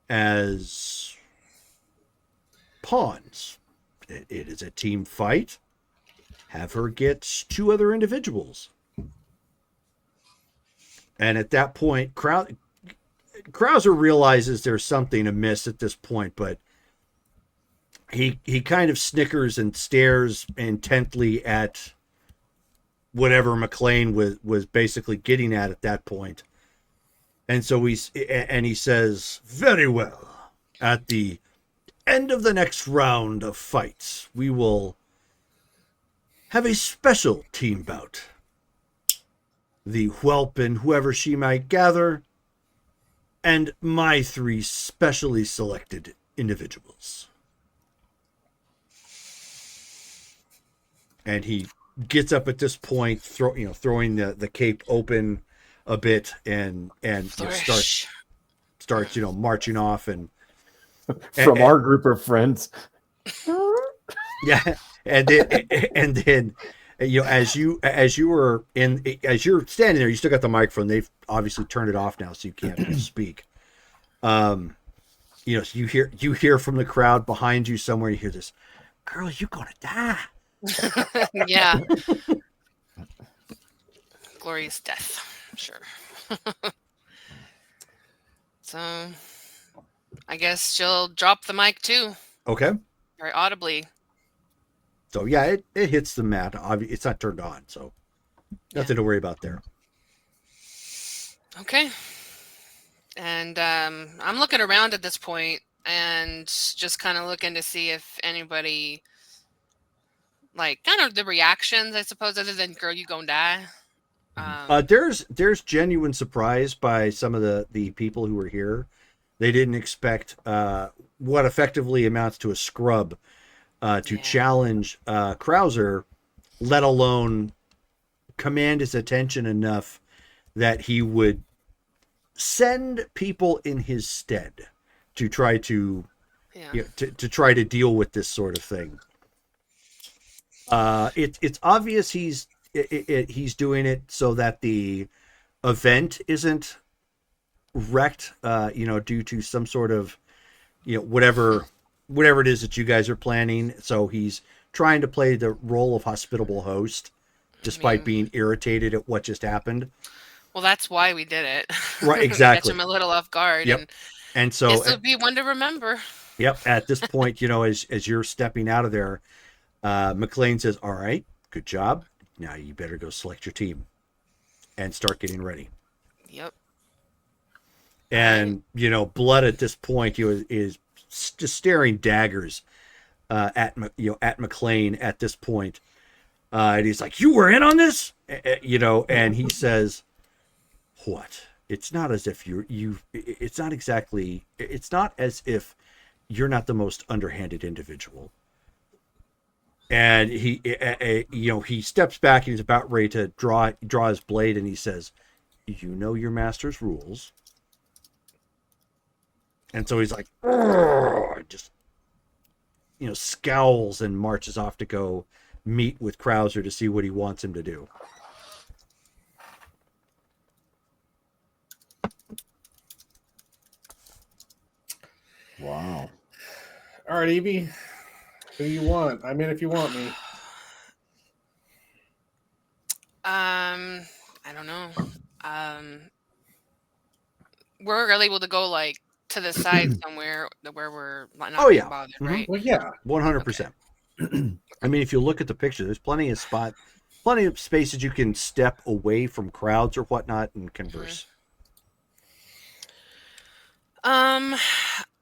as pawns? It is a team fight. Have her get 2 other individuals. And at that point, Krauser realizes there's something amiss at this point, but he kind of snickers and stares intently at whatever McLean was basically getting at that point. And so he says, "Very well. At the end of the next round of fights, we will have a special team bout. The whelp and whoever she might gather, and my 3 specially selected individuals." And he gets up at this point, throwing the cape open a bit, and starts marching off and
from our group of friends.
Yeah, and then as you're standing there, you still got the microphone. They've obviously turned it off now, so you can't speak. So you hear from the crowd behind you somewhere. You hear this, "Girl, you're gonna die."
Yeah. Glorious death. Sure. So I guess she'll drop the mic too.
Okay.
Very audibly.
So yeah, it hits the mat. Obviously, it's not turned on, so nothing to worry about there.
Okay. And I'm looking around at this point and just kind of looking to see if anybody, like, kind of the reactions, I suppose, other than "Girl, you gonna die."
There's genuine surprise by some of the people who were here. They didn't expect what effectively amounts to a scrub to challenge Krauser, let alone command his attention enough that he would send people in his stead to try to to try to deal with this sort of thing. It's obvious he's doing it so that the event isn't wrecked, due to some sort of, whatever it is that you guys are planning. So he's trying to play the role of hospitable host, despite being irritated at what just happened.
Well, that's why we did it.
Right, exactly.
Catch him a little off guard.
Yep. And so
this would be one to remember.
Yep. At this point, as you're stepping out of there, McLean says, "All right, good job. Now you better go select your team and start getting ready."
Yep.
And Blood at this point is just staring daggers at McLean at this point, and he's like, "You were in on this," and he says, "What? It's not as if it's not exactly. It's not as if you're not the most underhanded individual." And he steps back and he's about ready to draw his blade, and he says, "You know your master's rules." And so he's like, just scowls and marches off to go meet with Krauser to see what he wants him to do.
Wow.
All right, Evie. Who you want? I mean, if you want me.
I don't know. We're able to go like to the side somewhere where we're not being bothered, right?
Well, yeah,
100%. I mean, if you look at the picture, there's plenty of spaces you can step away from crowds or whatnot and converse.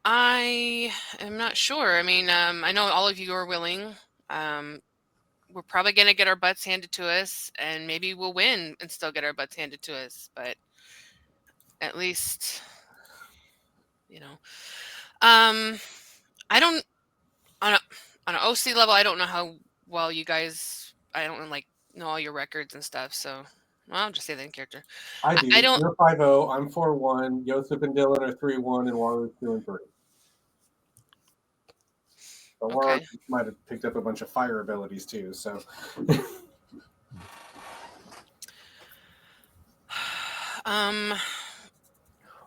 I am not sure. I mean, I know all of you are willing. we're probably going to get our butts handed to us, and maybe we'll win and still get our butts handed to us. But at least, I don't on an OC level. I don't know how well you guys. I don't know all your records and stuff. So I'll just say that in character.
I do.
I don't.
You're 5-0. I'm 4-1. Joseph and Dylan are 3-1, and Waru's 2-3. So Waru might have picked up a bunch of fire abilities too. So.
I'm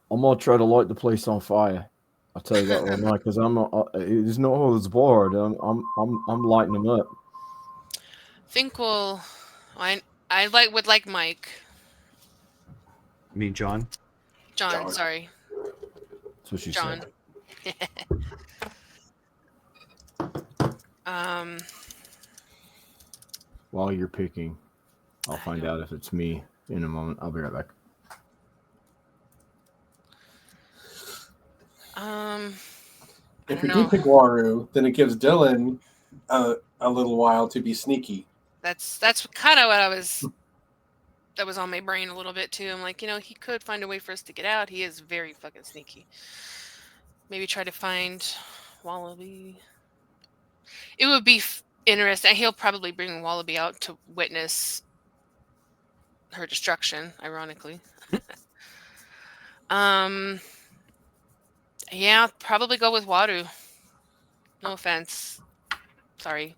gonna try to light the place on fire. I'll tell you that right now, because there's no holds barred. I'm lighting them up.
Think we'll. I would like Mike.
You mean John?
John, sorry.
That's what she
John.
said. While you're picking, I'll find out if it's me in a moment. I'll be right back.
If we do pick Waru, then it gives Dylan a little while to be sneaky.
That's kind of what that was on my brain a little bit too. I'm like, he could find a way for us to get out. He is very fucking sneaky. Maybe try to find Wallaby. It would be interesting. He'll probably bring Wallaby out to witness her destruction, ironically. Yeah, probably go with Waru. No offense. Sorry.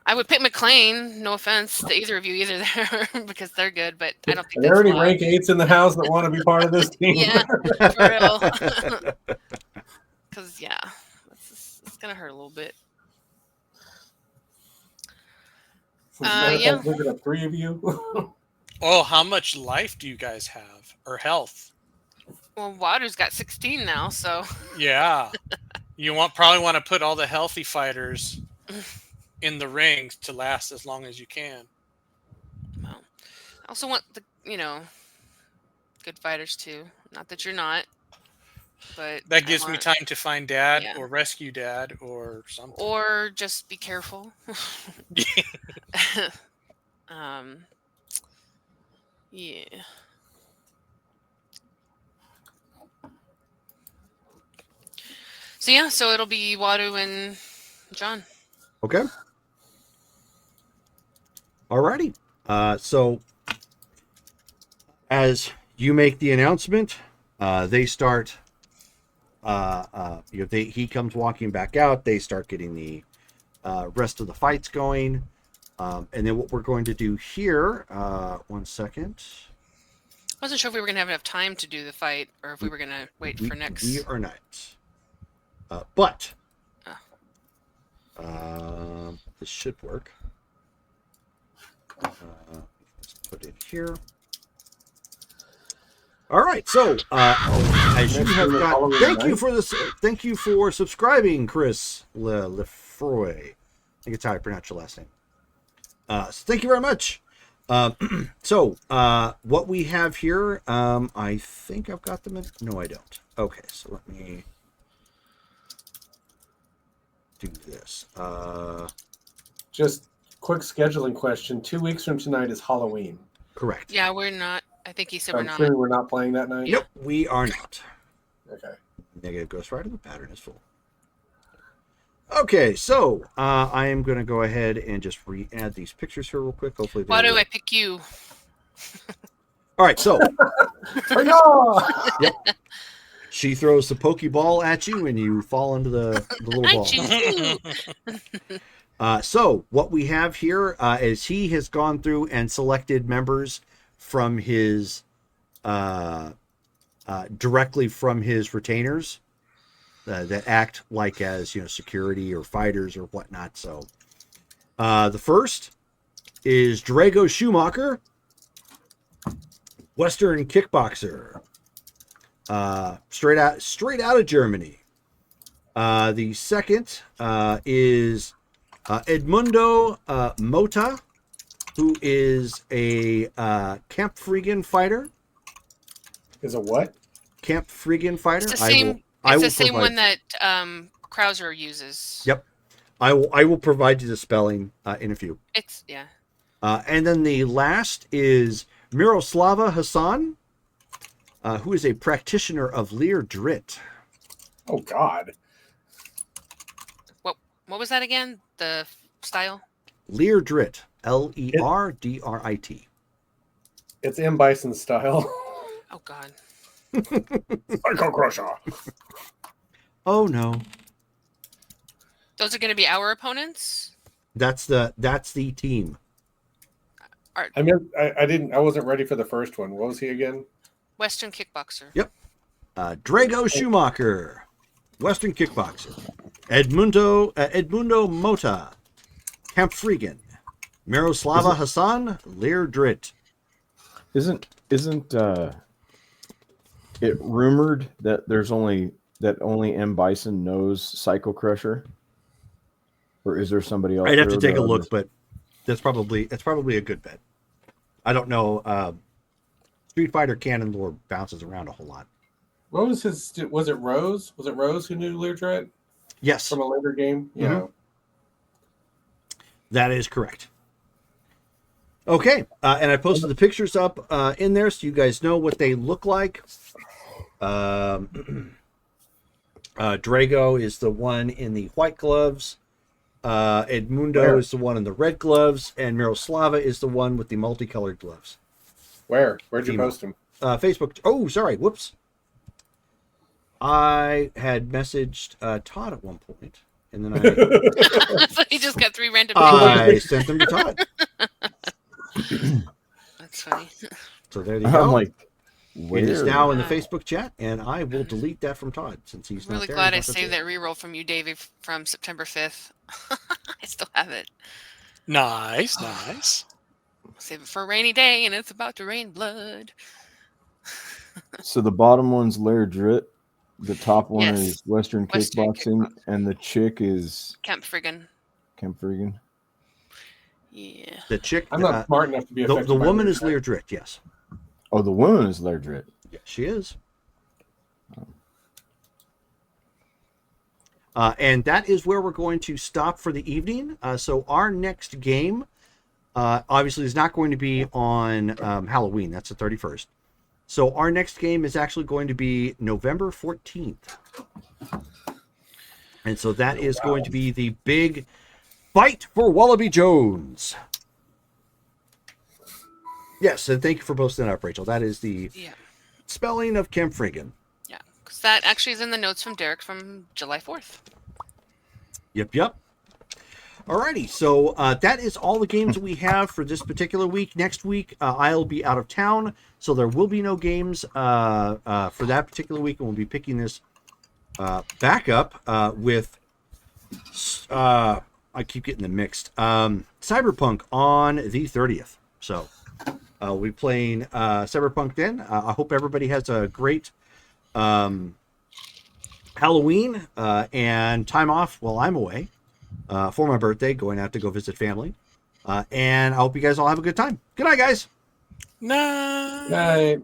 I would pick McLean. No offense to either of you either there, because they're good, but I don't think
there are already rank 8s in the house that want to be part of this team.
Yeah, for real. Because, yeah, it's going to hurt a little bit.
Yeah. Look at 3 of you.
Oh, how much life do you guys have? Or health?
Well, Water's got 16 now, so.
Yeah. You probably want to put all the healthy fighters in the rings to last as long as you can.
Well, I also want the, good fighters too. Not that you're not, but
that gives me time to find Dad
Yeah.
or rescue Dad or something.
Or just be careful. Yeah. So it'll be Wadu and John.
Okay. Alrighty. So as you make the announcement, they start. He comes walking back out. They start getting the rest of the fights going, and then what we're going to do here. 1 second.
I wasn't sure if we were going to have enough time to do the fight, or if we were going to wait for next.
We are not. But this should work. Let's put it here. All right. So, as you have got, thank you for subscribing, Chris Lefroy. I think it's how I pronounce your last name. So thank you very much. So, what we have here, I think I've got them in. No, I don't. Okay, so let me do this.
Just quick scheduling question. 2 weeks from tonight is Halloween.
Correct.
Yeah, we're not. I think he said we're not.
We're not playing that night?
Nope, we are not.
Okay.
Negative Ghost Rider, the pattern is full. Okay, so I am going to go ahead and just re-add these pictures here real quick. Hopefully,
Why do I pick you?
All right, so
Yep.
She throws the Pokeball at you, and you fall into the little ball. So what we have here is he has gone through and selected members from his directly from his retainers that act like as security or fighters or whatnot. So the first is Drago Schumacher, Western kickboxer, straight out of Germany. The second is Edmundo Mota, who is a Kampfrieden fighter.
Is a what?
Kampfrieden fighter.
It's the same. It's the same one that Krauser uses.
Yep. I will provide you the spelling in a few.
It's yeah.
And then the last is Miroslava Hassan, who is a practitioner of Lear Drit.
Oh God.
What was that again? The style?
Lear Drit. Lerdrit.
It's M. Bison style.
Oh God.
Psycho Crusher.
Oh no.
Those are going to be our opponents.
That's the team.
I wasn't ready for the first one. What was he again?
Western kickboxer.
Yep. Drago Schumacher, Western kickboxer. Edmundo Mota, Kampfrigen. Miroslava Hassan, Lear Drit.
Isn't it rumored that only M. Bison knows Psycho Crusher? Or is there somebody else?
I'd have to
there
take a
that
look,
others-
but that's probably a good bet. I don't know. Street Fighter canon lore bounces around a whole lot.
What was his? Was it Rose? Was it Rose who knew Leardred
Yes,
from a later game? Yeah.
that is correct. Okay, and I posted the pictures up in there so you guys know what they look like. Drago is the one in the white gloves. Edmundo is the one in the red gloves, and Miroslava is the one with the multicolored gloves.
Where'd you
Female.
post him?
Facebook. Oh, sorry. Whoops. I had messaged Todd at one point, and then
So he just got 3 random people.
I sent them to Todd.
That's funny.
So there you go.
I'm like,
it is
where?
now in the
Wow.
Facebook chat, and I will delete that from Todd since he's
I'm really
not there.
glad I
He's not
saved
there.
that reroll from you, Davey, from September 5th. I still have it.
Nice.
Save it for a rainy day, and it's about to rain blood.
So the bottom one's Lair Drit, the top one
Yes.
is Western
Western
Kickboxing, and the chick is
Camp Friggin.
Kampfrigen.
Yeah.
The chick,
I'm not smart enough to be affected
the
by
woman is
Leardred.
Lear Drit. Yes,
Oh, the woman is Lair Drit.
yes, she is. And that is where we're going to stop for the evening. So our next game, obviously, is not going to be on Halloween. That's the 31st. So our next game is actually going to be November 14th. And so that is going to be the big fight for Wallaby Jones. Yes, and thank you for posting that up, Rachel. That is the
Yeah.
spelling of Kampfrigen.
Yeah. Because that actually is in the notes from Derek from July 4th.
Yep. Alrighty, so that is all the games we have for this particular week. Next week, I'll be out of town, so there will be no games for that particular week, and we'll be picking this back up with, I keep getting them mixed, Cyberpunk on the 30th. So we'll be playing Cyberpunk then. I hope everybody has a great Halloween and time off while I'm away. For my birthday, going out to go visit family. And I hope you guys all have a good time. Good night, guys.
No.
Right.